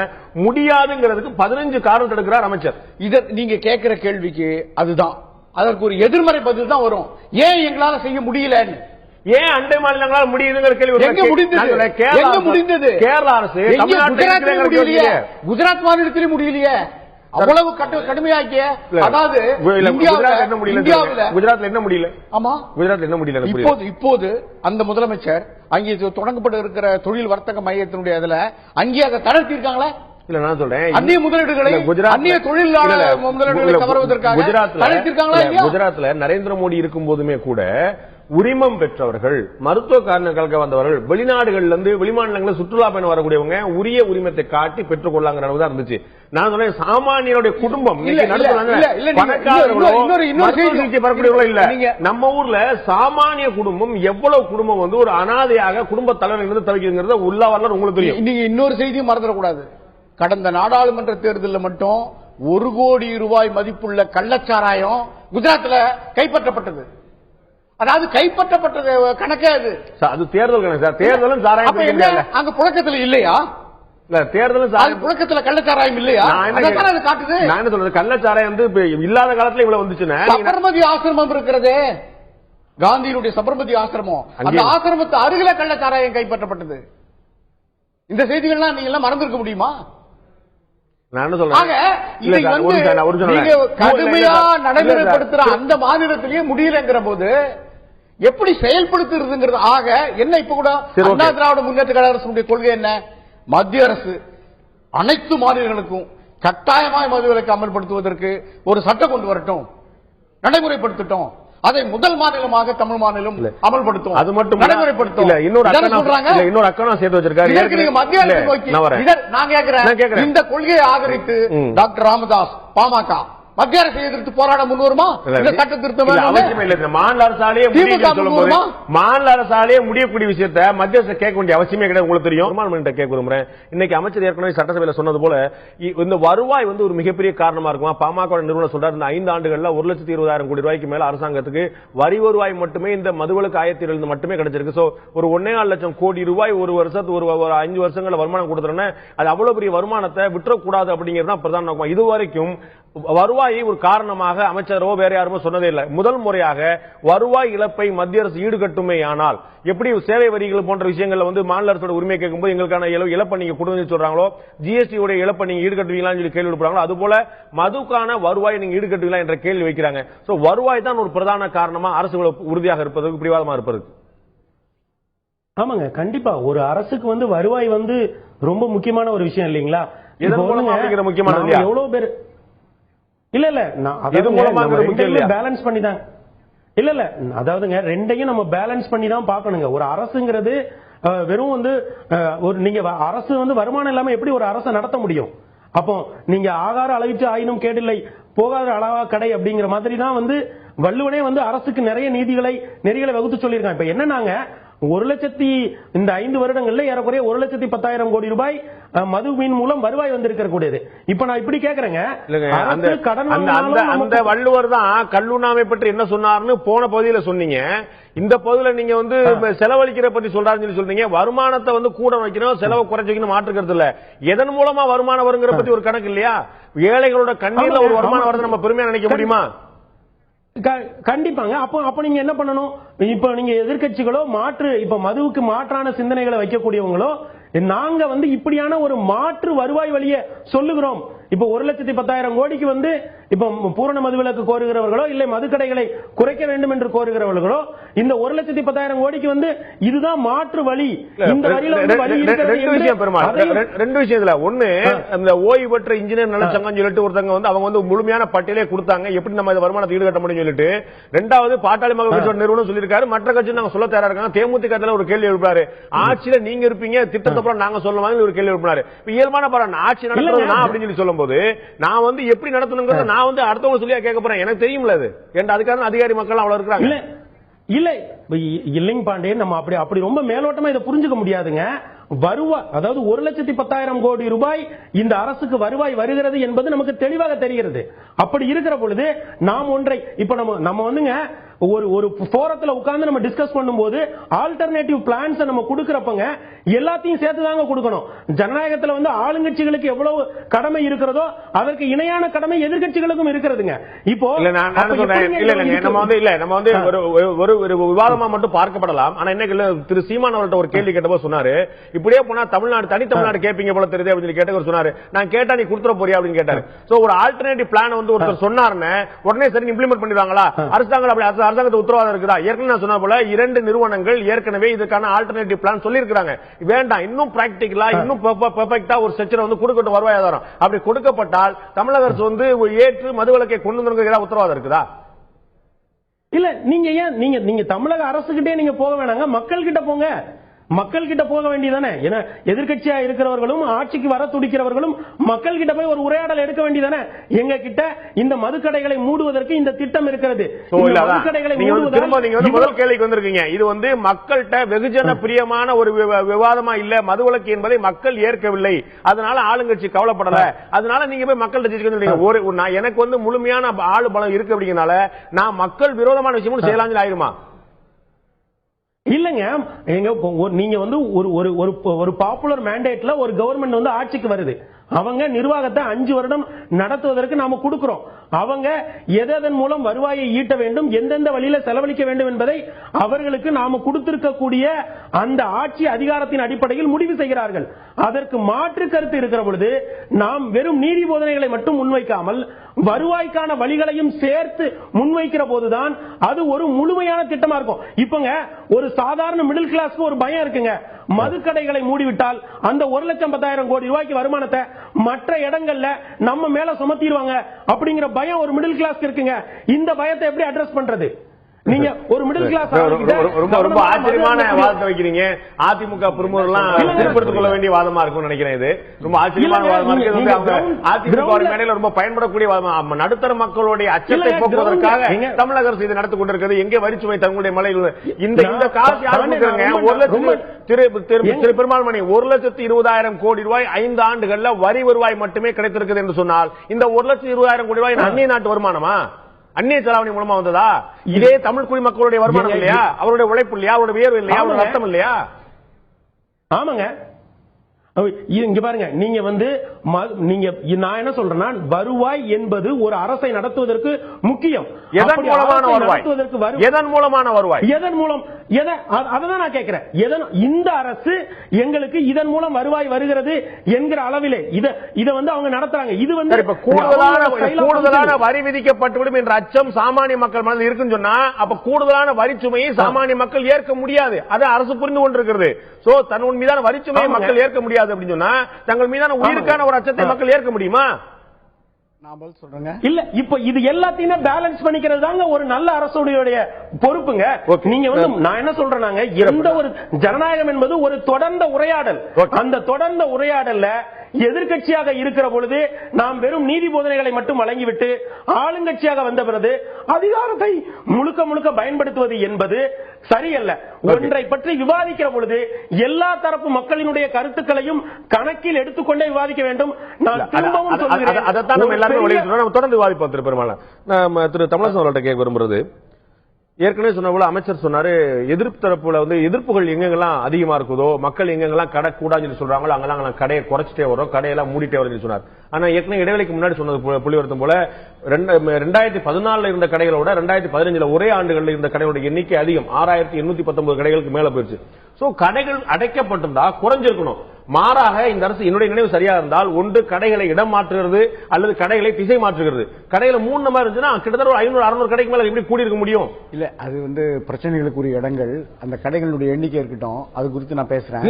முடியாதுங்கிறதுக்கு 15 காரணம் எடுக்கிறார் அமைச்சர். இத நீங்க கேட்கிற கேள்விக்கு அதுதான், அதற்கு ஒரு எதிர்மறை பதில் தான் வரும். ஏன் எங்களால செய்ய முடியலன்னு, ஏன் அண்டை மாநிலங்களால் முடியுதுங்கிற கேள்வி. எங்க முடிந்தது? கேரளா அரசு குஜராத் மாநிலத்திலும் முடியலையே, அவ்வளவு கடுமையாக்கிய. அதாவது குஜராத்ல என்ன முடியல? ஆமா, குஜராத்ல என்ன முடியல? இப்போது அந்த முதலமைச்சர் அங்கே தொடங்கப்பட்டு இருக்கிற தொழில் வர்த்தக மையத்தினுடைய இதுல அங்கே அதை தளர்த்திருக்காங்களா? இல்ல நான் சொல்றேன், அந்நிய முதலீடுகளை அந்நிய தொழில் முதலீடுகளை கவர்வதற்காக குஜராத்ல நரேந்திர மோடி இருக்கும் போதுமே கூட உரிமம் பெற்றவர்கள், மருத்துவ காரணங்களுக்காக வந்தவர்கள், வெளிநாடுகள்ல இருந்து வெளிமாநிலங்களில் சுற்றுலா பயணம் வரக்கூடியவங்க உரிய உரிமத்தை காட்டி பெற்றுக் கொள்ளாங்க இருந்துச்சு. நான் சொன்னேன், சாமானியனுடைய குடும்பம் இல்ல, நம்ம ஊர்ல சாமானிய குடும்பம் எவ்வளவு குடும்பம் வந்து ஒரு அனாதையாக குடும்ப தலைவர்கள் தவிக்கிறதுங்கிறத உள்ளா வரலாறு உங்களுக்கு தெரியும். நீங்க இன்னொரு செய்தியும் மறந்துடக்கூடாது. கடந்த நாடாளுமன்ற தேர்தலில் மட்டும் 1 கோடி ரூபாய் மதிப்புள்ள கள்ளச்சாராயம் குஜராத்தில் கைப்பற்றப்பட்டது. அதாவது கைப்பற்றப்பட்டது கணக்கே அது. தேர்தல் கணக்கு சார். தேர்தலும் சாராயம் அங்க புழக்கத்தில் இல்லையா? தேர்தல் புழக்கத்துல கள்ளச்சாராயம் இல்லையா? காட்டுது. நான் என்ன சொல்றது, கள்ளச்சாராயம் வந்து இல்லாத காலத்துல இவ்வளவு வந்துச்சுன்னா சபர்மதி ஆசிரமம் இருக்கிறது, காந்தியினுடைய சபர்மதி ஆசிரமம், அந்த ஆசிரமத்து அருகில கள்ளச்சாராயம் கைப்பற்றப்பட்டது. இந்த செய்திகள்லாம் நீங்க எல்லாம் மறந்திருக்க முடியுமா? நான் என்ன சொல்றேன், கடுமையா நடைமுறைப்படுத்துற அந்த மாநிலத்திலேயே முடியலங்கிற போது எப்படி செயல்படுத்துறதுங்கிறது. ஆக என்ன இப்ப கூட அண்ணா திராவிட முன்னேற்ற கழக அரசுடைய கொள்கை என்ன? மத்திய அரசு அனைத்து மாநிலங்களுக்கும் கட்டாயமாய் மதுவிலக்கு அமல்படுத்துவதற்கு ஒரு சட்டம் கொண்டு வரட்டும், நடைமுறைப்படுத்தட்டும். அதை முதல் மாநிலமாக தமிழ் மாநிலம் அமல்படுத்தும். அது மட்டும் நடைமுறைப்படுத்தும். இன்னொரு அக்கா சேர்த்து வச்சிருக்காரு. மத்திய அரசு நோக்கி நான் கேட்கிறேன், இந்த கொள்கையை ஆதரித்து டாக்டர் ராமதாஸ் பாமக மத்திய அரசை எதிர்த்து போராட முன்வருமா? இந்த சட்ட திருத்தம் அவசியம் இல்லை. மாநில அரசாலேயே முடியக்கூடிய விஷயத்தை மத்திய அரசு கேட்க வேண்டிய அவசியமே கிடையாது. உங்களுக்கு தெரியும், கேட்க விரும்புறேன். இன்னைக்கு அமைச்சர் ஏற்கனவே சட்டசபையில சொன்னது போல இந்த வருவாய் வந்து ஒரு மிகப்பெரிய காரணமா இருக்குமா? பாமக நிறுவனம் சொல்றாரு, இந்த 5 ஆண்டுகள்ல 1,20,000 கோடி ரூபாய்க்கு மேல அரசாங்கத்துக்கு வரி வருவாய் மட்டுமே இந்த மதுவிலக்கு ஆயத்திலிருந்து மட்டுமே கிடைச்சிருக்கு. சோ ஒரு 1.4 லட்சம் கோடி ரூபாய் ஒரு வருஷத்துக்கு ஒரு 5 வருஷங்கள வருமானம் கொடுத்துறேன்னா அது அவ்வளவு பெரிய வருமானத்தை விட்டுறக்கூடாது அப்படிங்கிறது தான் பிரதான நோக்கம். இதுவரைக்கும் வருவாயை ஒரு காரணமாக அமைச்சரோ வேற யாருமோ சொன்னதே இல்லை. முதல் முறையாக வருவாய் இழப்பை மத்திய அரசு ஈடுகட்டுமே ஆனால் எப்படி சேவை வரிகள் போன்ற விஷயங்கள்ல வந்து மாநில அரசோட உரிமை கேட்கும்போது எங்களுக்கான இழப்பை நீங்க கொடுங்க சொல்றாங்களோ, ஜிஎஸ்டி உடைய இழப்பை நீங்க ஈடுகட்டுவீங்களான்னு சொல்லி கேள்வி எழுப்புறாங்களோ, அது போல மதுக்கான வருவாயை நீங்க ஈடுகட்டுவீங்களா என்ற கேள்வி வைக்கிறாங்க. சோ வருவாய் தான் ஒரு பிரதான காரணமா அரசு உறுதியாக இருப்பதற்கு பிடிவாதமா இருப்பதற்கு. ஆமாங்க, கண்டிப்பா ஒரு அரசுக்கு வந்து வருவாய் வந்து ரொம்ப முக்கியமான ஒரு விஷயம் இல்லைங்களா? முக்கியமான எவ்வளவு பேர் இல்ல பேலன்ஸ் பண்ணி தான் இல்ல அதாவதுங்க ரெண்டையும் நம்ம பேலன்ஸ் பண்ணி தான் பார்க்கணுங்க. ஒரு அரசுங்கிறது வெறும் வந்து நீங்க அரசு வந்து வருமானம் இல்லாம எப்படி ஒரு அரசை நடத்த முடியும்? அப்போ நீங்க ஆகார அளவிட்டு ஆயினும் கேடில்லை போகாத அளவா கடை அப்படிங்கிற மாதிரி தான் வந்து வள்ளுவனே வந்து அரசுக்கு நிறைய நெறிகளை வகுத்து சொல்லியிருக்காங்க. இப்ப என்னன்னாங்க, 1,00,000 இந்த 5 வருடங்கள்ல ஏறக்குறைய 1,10,000 கோடி ரூபாய் மது மீன் மூலம் வருவாய் வந்திருக்க கூடியது. இப்ப நான் இப்படி கேக்குறேங்க, அந்த வள்ளுவர் தான் கல்லுண்ணாமை பற்றி என்ன சொன்னார்னு போன பகுதியில சொன்னீங்க. இந்த பகுதியில நீங்க வந்து செலவழிக்கிற பத்தி சொல்றாருன்னு சொன்னீங்க. வருமானத்தை வந்து கூட வைக்கணும், செலவை குறைச்சு வைக்கணும், மாற்றுக்கிறது இல்ல. எதன் மூலமா வருமானம் வருங்கிற பத்தி ஒரு கணக்கு இல்லையா? ஏழைகளோட கண்ணீர்ல ஒரு வருமானம் வருது நம்ம பெருமையா நினைக்க முடியுமா? கண்டிப்பாங்க. அப்ப நீங்க என்ன பண்ணணும்? இப்ப நீங்க எதிர்கட்சிகளோ இப்ப மதுவுக்கு மாற்றான சிந்தனைகளை வைக்கக்கூடியவங்களோ நாங்க வந்து இப்படியான ஒரு மாற்று வருவாய் வழியை சொல்லுகிறோம். இப்ப 1,10,000 கோடிக்கு வந்து இப்ப பூரண மதுவிலக்கு கோருகிறவர்களோ இல்லை மதுக்கடைகளை குறைக்க வேண்டும் என்று கோருகிறவர்களோ இந்த 1,10,000 கோடிக்கு வந்து இதுதான் மாற்று வழி. இந்த வழியில வந்து வழி ரெண்டு விஷயத்துல ஒண்ணு, இந்த ஓய்வு பெற்ற இன்ஜினியர் நலச்சங்கம் சொல்லிட்டு ஒருத்தங்க வந்து அவங்க வந்து முழுமையான பட்டியலே கொடுத்தாங்க எப்படி நம்ம இந்த வருமானத்தை ஈடுகட்ட முடியும் சொல்லிட்டு. ரெண்டாவது பாட்டாளி மக்கள் கட்சியோட நிறுவனம் சொல்லியிருக்காரு, மற்ற கட்சி நாங்க சொல்ல தயாரா இருக்காங்க. தேமுதிக ஒரு கேள்வி எழுப்பாரு, ஆட்சியில நீங்க இருப்பீங்க திட்டத்தை நாங்க சொல்லுவாங்க ஒரு கேள்வி எழுப்பினாரு. இயல்பான பாருங்க, ஆட்சி நடத்துறது நான் அப்படின்னு சொல்லி சொல்லும் போது நான் வந்து எப்படி நடத்தணுங்கிறத நான் வந்து அடுத்தவங்க சொல்லியா கேட்க போறேன். எனக்கு தெரியும்ல அது. அதுக்காக அதிகாரி மக்கள் அவ்வளவு இருக்கிறாங்க. இல்லைங்க பாண்டே, நம்ம அப்படி ரொம்ப மேலோட்டமா இதை புரிஞ்சுக்க முடியாதுங்க. வருவாய் அதாவது 1,10,000 கோடி ரூபாய் இந்த அரசுக்கு வருவாய் வருகிறது என்பது நமக்கு தெளிவாக தெரிகிறது. அப்படி இருக்கிற பொழுது நாம் ஒன்றை இப்ப நம்ம வந்துங்க ஒரு போரத்துல உட்கார்ந்து நம்ம டிஸ்கஸ் பண்ணும்போது ஆல்டர்னேட்டிவ் பிளான்ஸ் நம்ம கொடுக்கறப்பங்க எல்லாத்தையும் சேர்த்து தாங்க கொடுக்கணும். ஜனநாயகத்துல வந்து ஆளுங்கட்சிகளுக்கு எவ்வளவு கடமை இருக்கிறதோ அதற்கு இணையான கடமை எதிர்கட்சிகளுக்கும் இருக்கிறதுங்க. இப்போ நம்ம வந்து ஒரு விவாதமா மட்டும் பார்க்கப்படலாம். ஆனா என்ன திரு சீமான் அவர்கிட்ட ஒரு கேள்வி கேட்டபோது சொன்னாரு, இப்படியே போனா தமிழ்நாடு தனி தமிழ்நாடு கேட்பீங்க போல தெரியுது அப்படின்னு கேட்டவர் சொன்னாரு. நான் கேட்டா நீ கொடுத்துற போறியா அப்படின்னு கேட்டாரு. சோ ஒரு ஆல்டர்னேட்டிவ் பிளான் வந்து ஒருத்தர் சொன்னாருன்னு உடனே சரி இம்ப்ளிமெண்ட் பண்ணிடுவாங்களா? அரசாங்கம் அப்படி அரசாங்கத்து உத்தரவாதம் இருக்குதா? ஏற்கனவே நான் சொன்ன போல 2 நிறுவனங்கள் ஏற்கனவே இதுக்கான ஆல்டர்னேட்டிவ் பிளான் சொல்லி இருக்காங்க. வேண்டாம், இன்னும் பிராக்டிகலா இன்னும் பெர்ஃபெக்ட்டா ஒரு ஸ்ட்ரக்சர் வந்து கொடுக்கட்டும் வருவாய் ஆதாரம். அப்படி கொடுக்கப்பட்டால் தமிழக அரசு வந்து ஏற்று மதுவிலக்கை கொண்டு வந்து உத்தரவாதம் இருக்குதா? இல்ல நீங்க தமிழக அரசுகிட்டே நீங்க போக வேணாங்க, மக்கள் கிட்ட போங்க. மக்கள் கிட்ட போக வேண்டியதானே? ஏன்னா எதிர்கட்சியா இருக்கிறவர்களும் ஆட்சிக்கு வர துடிக்கிறவர்களும் மக்கள் கிட்ட போய் ஒரு உரையாடல் எடுக்க வேண்டியதானே? எங்க கிட்ட இந்த மதுக்கடைகளை மூடுவதற்கு இந்த திட்டம் இருக்கிறது. முதல் கேள்விக்கு வந்திருக்கீங்க. இது வந்து மக்கள்கிட்ட வெகுஜன பிரியமான ஒரு விவாதமா இல்ல. மதுவிலக்கு என்பதை மக்கள் ஏற்கவில்லை, அதனால ஆளுங்கட்சி கவலைப்படல. அதனால நீங்க போய் மக்கள்கிட்ட எனக்கு வந்து முழுமையான ஆளு பலம் இருக்கு அப்படிங்கறனால நான் மக்கள் விரோதமான விஷயமும் செய்யலாம் ஆயிருமா? இல்லங்க, நீங்க வந்து ஒரு பாப்புலர் மேண்டேட்ல ஒரு கவர்மெண்ட் வந்து ஆட்சிக்கு வருது. அவங்க நிர்வாகத்தை 5 வருடம் நடத்துவதற்கு நாம கொடுக்கிறோம். அவங்க எதன் மூலம் வருவாயை ஈட்ட வேண்டும், எந்தெந்த வழியில செலவழிக்க வேண்டும் என்பதை அவர்களுக்கு நாம கொடுத்திருக்கக்கூடிய அந்த ஆட்சி அதிகாரத்தின் அடிப்படையில் முடிவு செய்கிறார்கள். அதற்கு மாற்று கருத்து இருக்கிற பொழுது நாம் வெறும் நீதி போதனைகளை மட்டும் முன்வைக்காமல் வருவாய்க்கான வழிகளையும் சேர்த்து முன்வைக்கிற போதுதான் அது ஒரு முழுமையான திட்டமா இருக்கும். இப்பங்க ஒரு சாதாரண மிடில் கிளாஸ்க்கு ஒரு பயம் இருக்குங்க. மதுக்கடைகளை மூடிவிட்டால் அந்த 1,10,000 கோடி ரூபாய்க்கு வருமானத்தை மற்ற இடங்கள்ல நம்ம மேல சுமத்திடுவாங்க அப்படிங்கிற பயம் ஒரு மிடில் கிளாஸ்க்கு இருக்குங்க. இந்த பயத்தை எப்படி அட்ரஸ் பண்றது? நீங்க ஒரு மிடில் கிளாஸ் ரொம்ப ஆச்சரியமான வாதத்தை வைக்கிறீங்க. அதிமுக பிரமுகர்லாம் திருப்பெடுத்துக் கொள்ள வேண்டிய வாதமா இருக்கும் நினைக்கிறேன். இது ரொம்ப ஆச்சரியமான வாதமா இருக்கு. அதிமுக மேடையில ரொம்ப பயன்படக்கூடிய வாதம். நடுத்தர மக்களுடைய அச்சத்தை போக்குவதற்காக தமிழக அரசு இது நடத்தி கொண்டிருக்கிறது. எங்கே வரிச்சுமை தங்களுடைய மலையில் இந்த காசு யாரும் திரு பெருமாள்மணி 1,20,000 கோடி ரூபாய் 5 ஆண்டுகள்ல வரி வருவாய் மட்டுமே கிடைத்திருக்கிறது என்று சொன்னால் இந்த 1,20,000 கோடி ரூபாய் அந்நிய நாட்டு வருமானமா, அந்நிய செலாவணி மூலமா வந்ததா? இதே தமிழ் குடிமக்களுடைய வருமானம் இல்லையா? அவருடைய உழைப்பு இல்லையா? அவருடைய வியர்வு இல்லையா? அவருடைய ரத்தம் இல்லையா? ஆமாங்க. இங்க பாருங்க, நீங்க வந்து நான் என்ன சொல்றேன்னா, வருவாய் என்பது ஒரு அரசை நடத்துவதற்கு முக்கியம். எதன் மூலமான வருவாய்? எதன் மூலமான வருவாய்? எதன் மூலம்? அதான் நான் கேட்கிறேன். இந்த அரசு எங்களுக்கு இதன் மூலம் வருவாய் வருகிறது என்கிற அளவிலே இதை வந்து அவங்க நடத்துறாங்க. இது வந்து கூடுதலான வரி விதிக்கப்பட்டுவிடும் என்ற அச்சம் சாமானிய மக்கள் மனதில் இருக்குன்னு சொன்னா, அப்ப கூடுதலான வரி சுமையை சாமானிய மக்கள் ஏற்க முடியாது. அதை அரசு புரிந்து கொண்டிருக்கிறது. சோ தன் மீதான வரி சுமையை மக்கள் ஏற்க முடியாது அப்படின்னு சொன்னா, தங்கள் மீதான உயிருக்கான ஒரு அச்சத்தை மக்கள் ஏற்க முடியுமா? இல்ல, இப்ப இது எல்லாத்தையும் பேலன்ஸ் பண்ணிக்கிறது தாங்க ஒரு நல்ல அரசுடைய பொறுப்புங்க. நீங்க வந்து நான் என்ன சொல்றேன்னாங்க, எந்த ஒரு ஜனநாயகம் என்பது ஒரு தொடர்ந்த உரையாடல். அந்த தொடர்ந்த உரையாடல்ல எதிர்கட்சியாக இருக்கிற பொழுது நாம் வெறும் நீதி போதனைகளை மட்டும் வழங்கிவிட்டு ஆளுங்கட்சியாக வந்த பிறகு அதிகாரத்தை முழுக்க முழுக்க பயன்படுத்துவது என்பது சரியல்ல. ஒன்றை பற்றி விவாதிக்கிற பொழுது எல்லா தரப்பு மக்களினுடைய கருத்துக்களையும் கணக்கில் எடுத்துக்கொண்டே விவாதிக்க வேண்டும். நான் திரும்பவும் சொல்கிறேன், அதைத்தான் நம்ம எல்லாரும் தொடர்ந்து விவாதிப்போம். திரு பெருமாள், திரு தமிழரசன் அவர்கள்ட்ட கேட்க விரும்புறது, ஏற்கனவே சொன்ன போல அமைச்சர் சொன்னாரு, எதிர்ப்பு தரப்புல வந்து எதிர்ப்புகள் எங்கெல்லாம் அதிகமா இருக்குதோ, மக்கள் எங்கெல்லாம் கடை கூடாதுன்னு சொல்றாங்களோ அங்கெல்லாம் கடையை குறைச்சிட்டே வரும், கடையெல்லாம் மூடிட்டே வரும்னு சொன்னார். ஆனா ஏற்கனவே இடைவெளிக்கு முன்னாடி சொன்னது புள்ளிவரத்தம் போல 2014 இருந்த கடைகளோட 2015 ஒரே ஆண்டுகளில் இருந்த கடைகளோட எண்ணிக்கை அதிகம், 6,819 கடைகளுக்கு மேல போயிடுச்சு. சோ கடைகள் அடைக்கப்பட்டிருந்தா குறைஞ்சிருக்கணும். மாறாக இந்த அரசு, என்னுடைய நினைவு சரியா இருந்தால், ஒன்று கடைகளை இடம் மாற்றுகிறது அல்லது கடைகளை திசை மாற்றுகிறது. கடையில 3 நம்பர் இருந்துச்சுன்னா கிட்டத்தட்ட 500-600 கடைக்கு மேல எப்படி கூடி இருக்க முடியும்? இல்ல, அது வந்து பிரச்சனைகளுக்குரிய இடங்கள், அந்த கடைகளுடைய எண்ணிக்கை இருக்கட்டும், அது குறித்து நான் பேசுறேன்.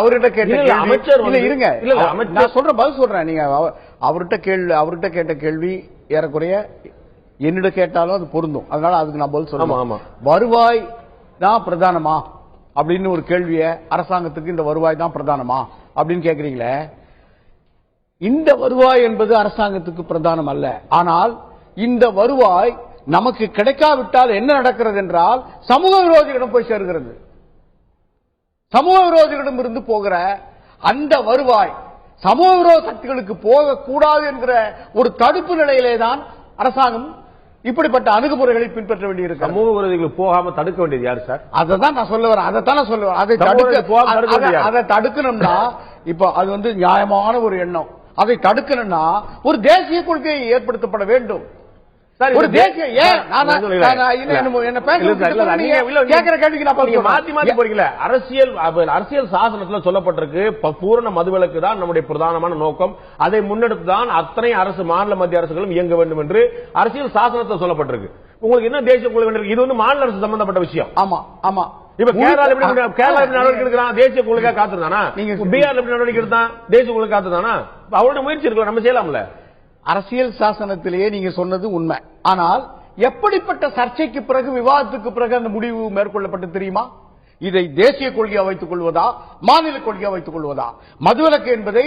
அவர்கிட்ட கேட்ட அமைச்சர் இருங்க, நான் சொல்ற பதில் சொல்றேன். நீங்க அவர்கிட்ட கேட்ட கேள்வி ஏறக்குறைய என்னிட கேட்டாலும் அது பொருந்தும். அதனால அதுக்கு நான் பதில் சொல்றேன். வருவாய் தான் பிரதானமா அப்படின்னு ஒரு கேள்விய, அரசாங்கத்துக்கு இந்த வருவாய் தான் பிரதானமா அப்படின்னு கேக்குறீங்களே, இந்த வருவாய் என்பது அரசாங்கத்துக்கு பிரதானம் அல்ல. ஆனால் இந்த வருவாய் நமக்கு கிடைக்காவிட்டால் என்ன நடக்கிறது என்றால், சமூக விரோதிகளிடம் போய் சேர்கிறது. சமூக விரோதிகளிடம் இருந்து போகிற அந்த வருவாய் சமூக விரோத சக்திகளுக்கு போகக்கூடாது என்கிற ஒரு தடுப்பு நிலையிலே தான் அரசாங்கம் இப்படிப்பட்ட அணுகுமுறைகளை பின்பற்ற வேண்டியிருக்கு. சமூக விரோதிகளுக்கு போகாம தடுக்க வேண்டியது யாரு சார்? அதான் நான் சொல்ல வரேன். அதைத்தான் நான் சொல்ல வரேன். அதை தடுக்கணும்னா, இப்ப அது வந்து நியாயமான ஒரு எண்ணம். அதை தடுக்கணும்னா ஒரு தேசிய கொள்கையை ஏற்படுத்தப்பட வேண்டும். ஒரு தேசிய அரசியல் சாசனத்தில் சொல்லப்பட்டிருக்கு, பூரண மதுவிலக்கு தான் நம்முடைய பிரதானமான நோக்கம். அதை முன்னெடுத்துதான் அத்தனை அரசு, மாநில மத்திய அரசுகளும் இயங்க வேண்டும் என்று அரசியல் சாசனத்தில் சொல்லப்பட்டிருக்கு. உங்களுக்கு என்ன தேசிய கொள்கை? இது வந்து மாநில அரசு சம்பந்தப்பட்ட விஷயம். ஆமா ஆமா. இப்ப கேரளா எப்படி நடவடிக்கை எடுக்கிறான்? தேசிய கொள்கை காத்துதானா? பீகார் எப்படி நடவடிக்கை எடுத்தான்? தேசிய கொள்கை காத்துதானா? அவரோட முயற்சி இருக்கலாம், நம்ம செய்யலாம்ல. அரசியல் சாசனத்திலேயே நீங்க சொன்னது உண்மை. ஆனால் எப்படிப்பட்ட சர்ச்சைக்கு பிறகு, விவாதத்துக்கு பிறகு அந்த முடிவு மேற்கொள்ளப்பட்டு தெரியுமா? இதை தேசிய கொள்கையா வைத்துக் கொள்வதா, மாநில கொள்கையா வைத்துக் கொள்வதா? மதுவிலக்கு என்பதை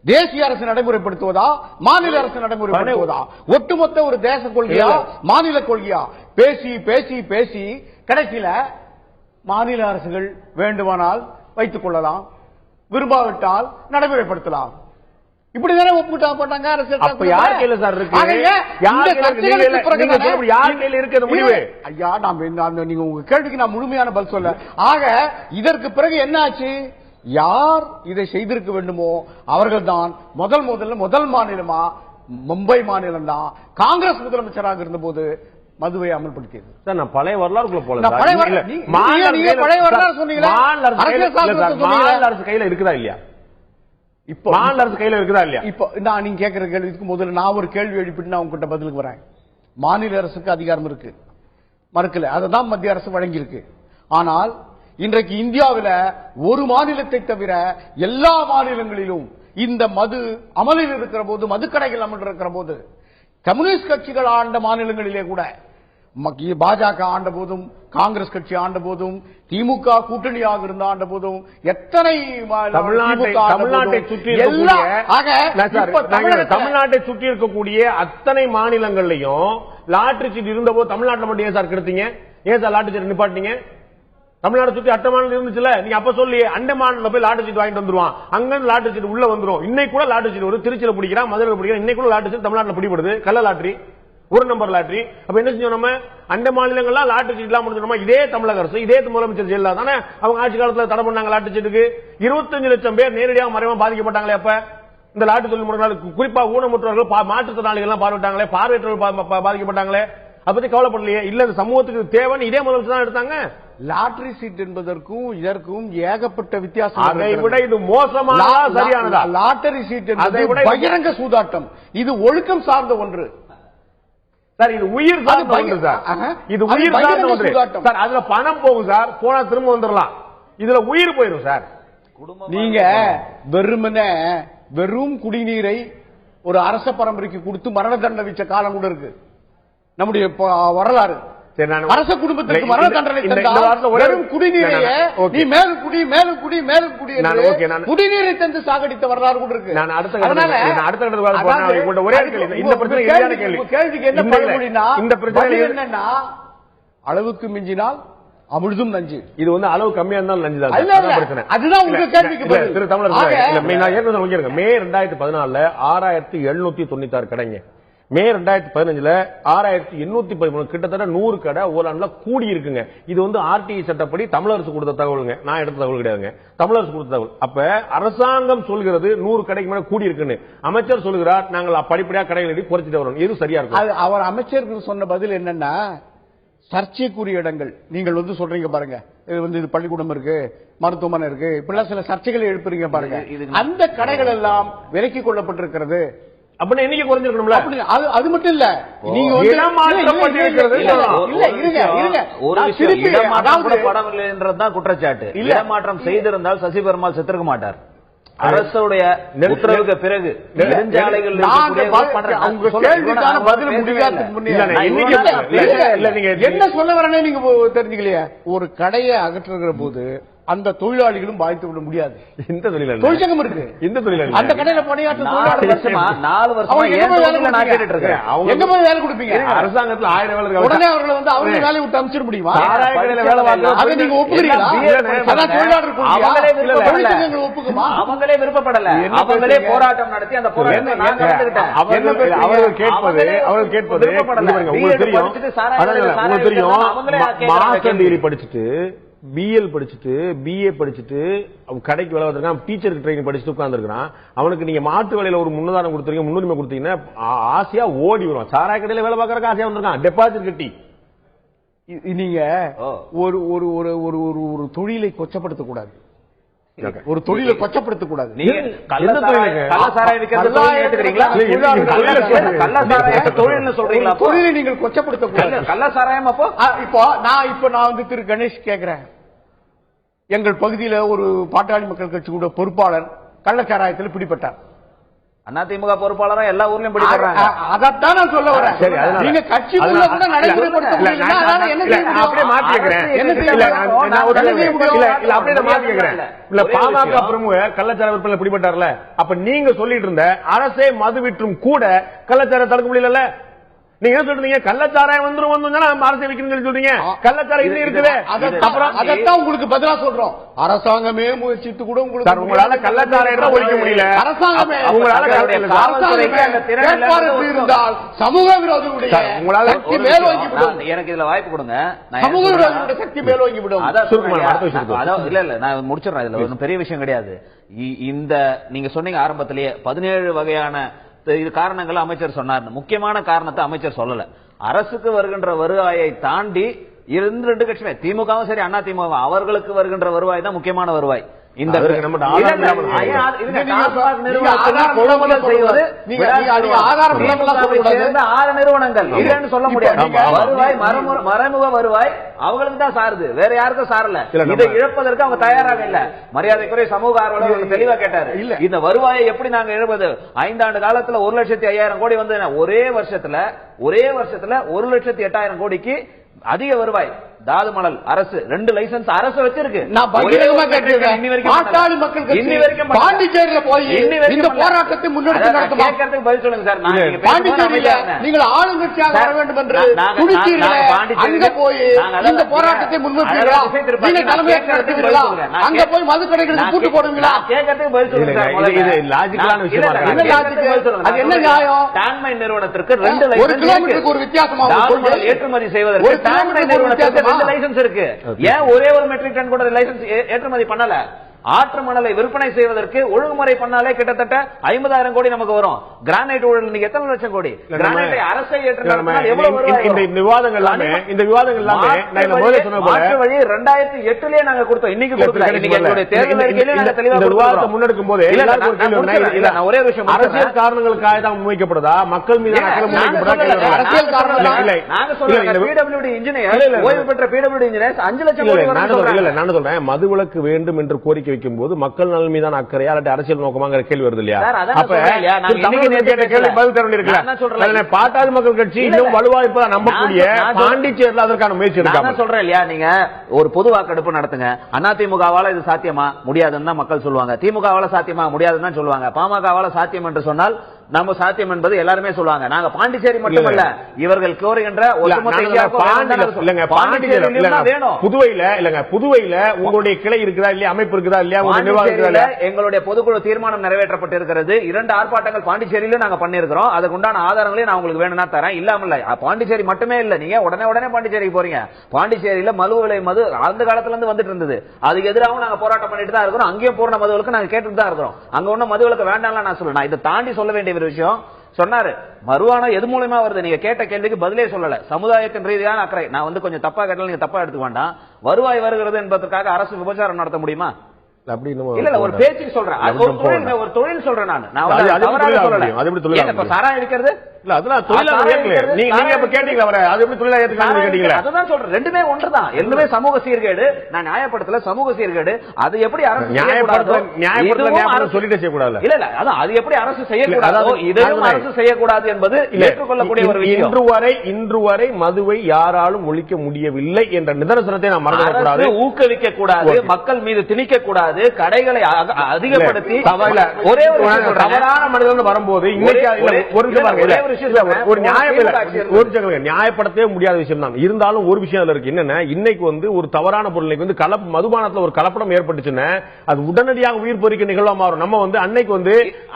தேசிய அரசு நடைமுறைப்படுத்துவதா, மாநில அரசு நடைமுறைப்படுத்துவதா? ஒட்டுமொத்த ஒரு தேச கொள்கையா, மாநில கொள்கையா? பேசி பேசி பேசி கடைசியில மாநில அரசுகள் வேண்டுமானால் வைத்துக் கொள்ளலாம், விரும்பாவிட்டால் நடைமுறைப்படுத்தலாம். இப்படிதானே ஒப்புட்டா போட்டாங்க அரசியல் அப்ப யார் கையில சார் இருக்கு? யார் கையில இருக்கு முடிவு? ஐயா, நீங்க உங்க கேள்விக்கு நான் முழுமையான பதில் சொல்ல. ஆக இதற்கு பிறகு என்ன ஆச்சு? யார் இதை செய்திருக்க வேண்டுமோ அவர்கள் தான் முதல் மாநிலமா மும்பை மாநிலம் தான் காங்கிரஸ் முதலமைச்சராக இருந்த போது மதுவை அமல்படுத்தியது. சார் நான் பழைய வரலாறுக்குள்ள போல பழைய வரலாறு சொன்னீங்களா? மாநில அரசு கையில இருக்குதா இல்லையா? இப்போ மாநில அரசு கையில இருக்குதா இல்லையா? இப்போ நான் நீங்க கேட்கிற கேள்விக்கு முதல்ல நான் ஒரு கேள்வி எழுப்பிட்டு நான் உங்ககிட்ட பதிலுக்கு வரேன். மாநில அரசுக்கு அதிகாரம் இருக்கு, மறுக்கல, அதுதான் மத்திய அரசு வழங்கியிருக்கு. ஆனால் இன்றைக்கு இந்தியாவில் ஒரு மாநிலத்தை தவிர எல்லா மாநிலங்களிலும் இந்த மது அமலில் இருக்கிற போது, மதுக்கடைகள் அமல் இருக்கிற போது, கம்யூனிஸ்ட் கட்சிகள் ஆண்ட மாநிலங்களிலே கூட, பாஜக ஆண்ட போதும், காங்கிரஸ் கட்சி ஆண்ட போதும், திமுக கூட்டணியாக இருந்த ஆண்ட போதும், எத்தனை தமிழ்நாட்டை சுற்றி இருக்கக்கூடிய அத்தனை மாநிலங்களையும் லாட்டரி சீட் இருந்த போது தமிழ்நாட்டில் மட்டும் ஏன் சார் கெடுத்தீங்க? ஏன் சார் லாட்டரி சீட் நிப்பாட்டீங்க? தமிழ்நாடு சுற்றி அட்ட மாநிலம் இருந்துச்சுல, நீங்க அப்ப சொல்லி அண்ட மாநிலம் போய் லாட்டரி சீட் வாங்கிட்டு வந்துருவான், அங்க லாட்டரி சீட் உள்ள வந்துரும். இன்னைக்கு கூட லாட்டரி சீட் ஒரு திருச்சியில பிடிக்கிறான், மதுரையில் பிடிக்கிறான், இன்னைக்கு கூட லாட்டரி சீட் தமிழ்நாட்டில் பிடிபடுது, கள்ள லாட்டரி, ஒரு நம்பர் லாட்டரி. அப்ப என்ன செஞ்சோம் நம்ம? அண்ட மாநிலங்கள்லாம் லாட்டரி சீட் எல்லாம் முடிஞ்சோம். இதே தமிழக அரசு, இதே முதலமைச்சர் ஜெயலலிதா தானே அவங்க ஆட்சி காலத்தில் தடை பண்ணாங்க லாட்டரி சீட்டுக்கு. 25 லட்சம் பேர் நேரடியாக மறைமுகமாக பாதிக்கப்பட்டாங்களே. அப்ப இந்த லாட்டரி தொழில் முறைகள், குறிப்பா ஊனமுற்றவர்கள், மாற்றுத்திறனாளிகள் எல்லாம் பார்வையிட்டாங்களே, பார்வையற்றவர்கள் பாதிக்கப்பட்டாங்களே. அப்படி கவலைப்படலையே. இல்ல சமூகத்துக்கு தேவைன்னு இதே முதலமைச்சர் தான் எடுத்தாங்க. லாட்டரி சீட் என்பதற்கும் இதற்கும் ஏகப்பட்ட வித்தியாசம். அதை விட இது மோசமான சரியானதா? லாட்டரி சீட் என்பது பகிரங்க சூதாட்டம். இது ஒழுக்கம் சார்ந்த ஒன்று சார். இது உயிர் சார்ந்த ஒன்று சார். இது உயிர் சார்ந்த ஒன்று சார். அதுல பணம் போகும் சார், போனா திரும்ப வந்துடலாம். இதுல உயிர் போயிடும் சார். நீங்க வெறும் குடிநீரை ஒரு அரச பரம்பரைக்கு கொடுத்து மரண தண்டனை வச்ச காலம் கூட இருக்கு நம்முடைய வரலாறு. அரச குடும்பத்திற்கு மரண தண்டனை வெறும் குடிநீரையே நீ மேலும் குடி மேலும் குடி மேலும் குடி குடிநீரை தந்து சாகடித்த வரலாறு கூட இருக்கு. கேள்விக்கு என்ன பழமொழினா, என்னன்னா அளவுக்கு மிஞ்சினால் அமிழ்தும் நஞ்சு. இது வந்து அளவு கம்மியா இருந்தாலும் நஞ்சு தான். அதுதான் உங்க கேள்விக்கு திரு தமிழர். மே 2014 6796 கடைங்க. மே 2015 6813, கிட்டத்தட்ட 100 கடை ஓலாண்டுல கூடி இருக்குங்க. இது வந்து ஆர்டிஐ சட்டப்படி தமிழரசு கொடுத்த தகவலுங்க, நான் எடுத்த தகவல் கிடையாதுங்க, தமிழரசு கொடுத்த தகவல். அப்ப அரசாங்கம் சொல்கிறது 100 கடைக்கு மேல கூடி இருக்குன்னு, அமைச்சர் சொல்கிறார் நாங்கள் படிப்படியாக கடைகளை குறைச்சிட்டு வரோம். எது சரியா இருக்கும்? அவர் அமைச்சருக்கு சொன்ன பதில் என்னன்னா, சர்ச்சைக்குரிய இடங்கள் நீங்கள் வந்து சொல்றீங்க பாருங்க, இது வந்து இது பள்ளிக்கூடம் இருக்கு, மருத்துவமனை இருக்கு, இப்படிலாம் சில சர்ச்சைகளை எழுப்புறீங்க பாருங்க. அந்த கடைகள் எல்லாம் விலக்கி கொள்ளப்பட்டிருக்கிறது. அப்படி எண்ணிக்கை குறைஞ்சிருக்கணும்ல. அது மட்டும் இல்ல, நீங்க குற்றச்சாட்டு. இடமாற்றம் செய்திருந்தால் சசி பெருமாள் செத்திருக்க மாட்டார். அரசுடைய உத்தரவுக்கு பிறகு நெடுஞ்சாலைகள் என்ன சொல்ல வரனே நீங்க தெரிஞ்சுக்கலையா? ஒரு கடையை அகற்றுகிற போது அந்த தொழிலாளிகளும் பாதித்து விட முடியாது. இந்த தொழிற்சங்கம் இருக்கு, இந்த தொழிலாளி அந்த கடையில பணியாற்றும் தொழிலாளர்கள் 4 வருஷமா எங்க போய் வேலை கொடுப்பீங்க? அரசாங்கத்தில் 1000 வேலை உடனே அவர்களை வந்து அவங்க வேலையை விட்டு அமைச்சிட முடியுமா? அதை நீங்க ஒப்புக்கிறீங்களா? தொழிற்சங்கங்கள் ஒப்புக்குமா? அவங்களே விருப்பப்படல, அவங்களே போராட்டம் நடத்தி அந்த போராட்டம் அவர்கள் கேட்பது உங்களுக்கு தெரியும். மாஸ்டர் டிகிரி படிச்சுட்டு, பிஎல் படிச்சுட்டு, பிஏ படிச்சுட்டு கடைக்கு வேலை வந்திருக்கான், டீச்சருக்கு ட்ரைனிங் படிச்சுட்டு உட்கார்ந்துருக்கான். அவனுக்கு நீங்க மாற்று வேலையில ஒரு முன்னுதாரணம் கொடுத்துருக்கீங்க, முன்னுரிமை கொடுத்தீங்கன்னா ஆசையா ஓடி வருவான். சாராய கடையில வேலை பார்க்கறதுக்கு ஆசையா வந்திருக்கான், டெபாசிட் கட்டி. நீங்க ஒரு ஒரு ஒரு ஒரு தொழிலை கொச்சப்படுத்தக்கூடாது, ஒரு தொழிலை கொச்சப்படுத்த கூடாது. தொழிலை நீங்கள் கொச்சப்படுத்த கூடாது. கள்ள சாராயம் அப்போ இப்போ நான் வந்து திரு கணேஷ் கேட்கிறேன், எங்கள் பகுதியில ஒரு பாட்டாளி மக்கள் கட்சி கூட பொறுப்பாளர் கள்ளச்சாராயத்தில் பிடிபட்டார். அதிமுக பொறுப்பாளரா எல்லா ஊர்லயும் பிடிக்கிறாங்க. அதான் நான் சொல்ல வரேன். நீங்க கட்சி நடைமுறைப்படுத்த பாமக பிரமுக கள்ளச்சார விற்பனை பிடிபட்டார்ல, அப்ப நீங்க சொல்லிட்டு இருந்த அரசே மது விற்றும் கூட கள்ளச்சார தடுக்க முடியல. நீங்க என்ன சொல்றீங்க? கள்ளச்சாராயம் வந்துரும் அரசு வைக்கணும்னு சொல்றீங்க. கள்ளச்சாராயம் இன்னும் இருக்குது. அப்புறம் அதைத்தான் உங்களுக்கு பதிலா சொல்றோம். அரசாங்கமே முயற்சித்து கூட உங்களுக்கு உங்களால கள்ளச்சாராயம் ஒழிக்க முடியல. அரசாங்கமே உங்களால இருந்தால் சமூக விரோதிகளுடைய உங்களால சக்தி மேலோங்கி விடும். எனக்கு இதுல வாய்ப்பு கொடுங்க. சமூக விரோதிகளுடைய சக்தி மேலோங்கி விடும். இல்ல நான் முடிச்சிடறேன். இதுல ஒரு பெரிய விஷயம் கிடையாது. இந்த நீங்க சொன்னீங்க ஆரம்பத்திலேயே 17 வகையான இது காரணங்கள் அமைச்சர் சொன்னார். முக்கியமான காரணத்தை அமைச்சர் சொல்லல. அரசுக்கு வருகின்ற வருவாயை தாண்டி 2 கட்சியுமே, திமுகவும் சரி அண்ணா திமுக, அவர்களுக்கு வருகின்ற வருவாய் தான் முக்கியமான வருவாய். இந்த நிறுவனங்கள் இல்லைன்னு சொல்ல முடியாது. வருவாய் மறைமுக வருவாய் அவங்களுக்கு தான் சாருது, வேற யாருக்கும் சாரல. இதை இழப்பதற்கு அவங்க தயாராக இல்ல. மரியாதைக்குரிய சமூக ஆர்வலர் தெளிவா கேட்டாரு, இந்த வருவாயை எப்படி நாங்க இழப்பது? 5 ஆண்டு காலத்துல 1,05,000 கோடி வந்து ஒரே வருஷத்துல 1,08,000 கோடிக்கு அதிக வருவாய். தாது மணல் அரசு 2 லைசன்ஸ் அரசு வச்சிருக்கு. நான் பகிரங்கமா கேட்டிருக்கேன். பாட்டாளி மக்கள் கட்சி பாண்டிச்சேரியில போய் இந்த போராட்டத்தை முன்னெடுத்து நடத்துமா? கேட்கறதுக்கு பதில் சொல்லுங்க சார். பாண்டிச்சேரியில நீங்கள் ஆளுங்கட்சியாக வர வேண்டும் என்று துடிச்சீர்களே, அங்க போய் இந்த போராட்டத்தை முன்வைப்பீர்களா? நீங்க தலைமையேற்று நடத்துவீர்களா? அங்க போய் மது கடைகளுக்கு பூட்டு போடுவீங்களா? கேட்கறதுக்கு பதில் சொல்லுங்க சார். இது லாஜிக்கலான விஷயம். என்ன லாஜிக்? அது என்ன நியாயம்? டான்மை நிறுவனத்திற்கு 2 லைசன்ஸ், 1 கிலோமீட்டருக்கு ஒரு வித்தியாசமா ஏற்றுமதி செய்வதற்கு டான்மை நிறுவனத்திற்கு 2 லைசன்ஸ் இருக்கு. ஏன் ஒரே ஒரு மெட்ரிக் டன் கூட லைசன்ஸ் ஏற்றுமதி பண்ணல? ஆற்று மணலை விற்பனை செய்வதற்கு ஒழுங்குமுறை பண்ணாலே கிட்டத்தட்ட 50,000 கோடி நமக்கு வரும். கிரானைட் ஊழல் நீங்க எத்தனை லட்சம் கோடி? கிரானைட்டை அரசை ஏற்றுமதி எவ்வளவு வருவாய்? இந்த விவாதங்கள் எல்லாமே நான் முதல்ல சொன்ன போல வழி 2008லயே நாங்க கொடுத்தோம். இன்னைக்கு கொடுக்கல. இன்னைக்கு எங்களுடைய தேர்தல் அறிக்கையில நாங்க தெளிவா இந்த விவாதத்தை முன்னெடுக்கும் போது நான் ஒரே விஷயம், அரசியல் காரணங்களுக்காக தான் முன்வைக்கப்படுதா? மக்கள் மீது அரசியல் காரணம் இல்லை. நாங்க சொல்றோம் பிடபிள்யூடி இன்ஜினியர், ஓய்வு பெற்ற பிடபிள்யூடி இன்ஜினியர் 5 லட்சம் கோடி வரும். நான் சொல்றேன் மதுவிலக்கு வேண்டும் என்று கோரிக்கை வைக்கும் போது மக்கள் நலன் மீதான அக்கறையா அல்லது அரசியல் நோக்கமாக கேள்வி வருது இல்லையா? பாட்டாளி மக்கள் கட்சி இன்னும் வலுவா இருப்பதா நம்பக்கூடிய பாண்டிச்சேரியில் அதற்கான முயற்சி இருக்கு. சொல்றேன் இல்லையா, நீங்க ஒரு பொது வாக்கெடுப்பு நடத்துங்க. அதிமுகவால இது சாத்தியமா முடியாதுன்னு தான் மக்கள் சொல்லுவாங்க. திமுகவால சாத்தியமா முடியாதுன்னு தான் சொல்லுவாங்க. பாமகவால சாத்தியம் என்று சொன்னால் நம்ம சாத்தியம் என்பது எல்லாருமே சொல்லுவாங்க. நாங்க பாண்டிச்சேரி மட்டுமல்ல, இவர்கள் கோருகின்ற புதுவையில உங்களுடைய கிளை இருக்கிறதா இல்லையா, அமைப்பு இருக்கிறதா இல்லையா? எங்களுடைய பொதுக்குழு தீர்மானம் நிறைவேற்றப்பட்டிருக்கிறது. 2 ஆர்ப்பாட்டங்கள் பாண்டிச்சேரியில நாங்க பண்ணிருக்கிறோம். அதுக்கு உண்டான ஆதாரங்களையும் நான் உங்களுக்கு வேணும்னா தரேன். இல்லாம பாண்டிச்சேரி மட்டுமே இல்ல, நீங்க உடனே பாண்டிச்சேரிக்கு போறீங்க. பாண்டிச்சேரியில மது அந்த காலத்துல இருந்து வந்துட்டு இருந்தது. அதுக்கு எதிராகவும் நாங்க போராட்டம் பண்ணிட்டு தான் இருக்கிறோம். அங்கேயும் பூர்ண மதுவிலக்கு நாங்க கேட்டுட்டு தான் இருக்கிறோம். அங்க ஒன்னும் மதுவிலக்கு வேண்டாம் நான் சொல்றேன். இதை தாண்டி சொல்ல வேண்டிய ஒரு விஷயம் சொன்னாரு. மறுவானம் எது மூலமா வருது? நீங்க கேட்ட கேள்விக்கு பதிலே சொல்லல. சமுதாயத்தின் ரீதியான அக்கறை. நான் கொஞ்சம் தப்பா கேட்டாலும் நீங்க தப்பா எடுத்துக்க வேண்டாம். வருவாய் வருகிறது என்பதற்காக அரசு விபச்சாரம் நடத்த முடியுமா? இல்ல ஒரு பேச்சுக்கு சொல்றேன். ஒரு தொழில் சொல்றேன். நான் சாராயம் இருக்கிறது ரெண்டுமே ஒன்றுதான். எல்லாமே சமூக சீர்கேடு. நான் நியாயப்படுத்தல சமூக சீர்கேடு. அது எப்படி சொல்லிட்டு செய்யக்கூடாது. இல்ல இல்ல அதான் அது எப்படி அரசு செய்யக்கூடாது, இதையும் அரசு செய்யக்கூடாது என்பது ஏற்றுக்கொள்ளக்கூடிய ஒரு விஷயம். இன்று வரை மதுவை யாராலும் ஒழிக்க முடியவில்லை என்ற நிதர்சனத்தை நாம் மறந்துவிடக்கூடாது. ஊக்குவிக்க கூடாது, மக்கள் மீது திணிக்க கூடாது, கடைகளை அதிகப்படுத்தி ஒரே ஒரு தவறான மனிதர்கள் வரும்போது ஒரு நியாயப்படுத்தவே முடியாத விஷயம் தான். இருந்தாலும் ஒரு விஷயம் இருக்கு. என்னன்னா இன்னைக்கு ஒரு தவறான பொருள் மதுபானத்துல ஒரு கலப்படம் ஏற்பட்டுச்சுன்னா அது உடனடியாக உயிர் பொறிக்க நிகழ்வா மாறும். நம்ம அன்னைக்கு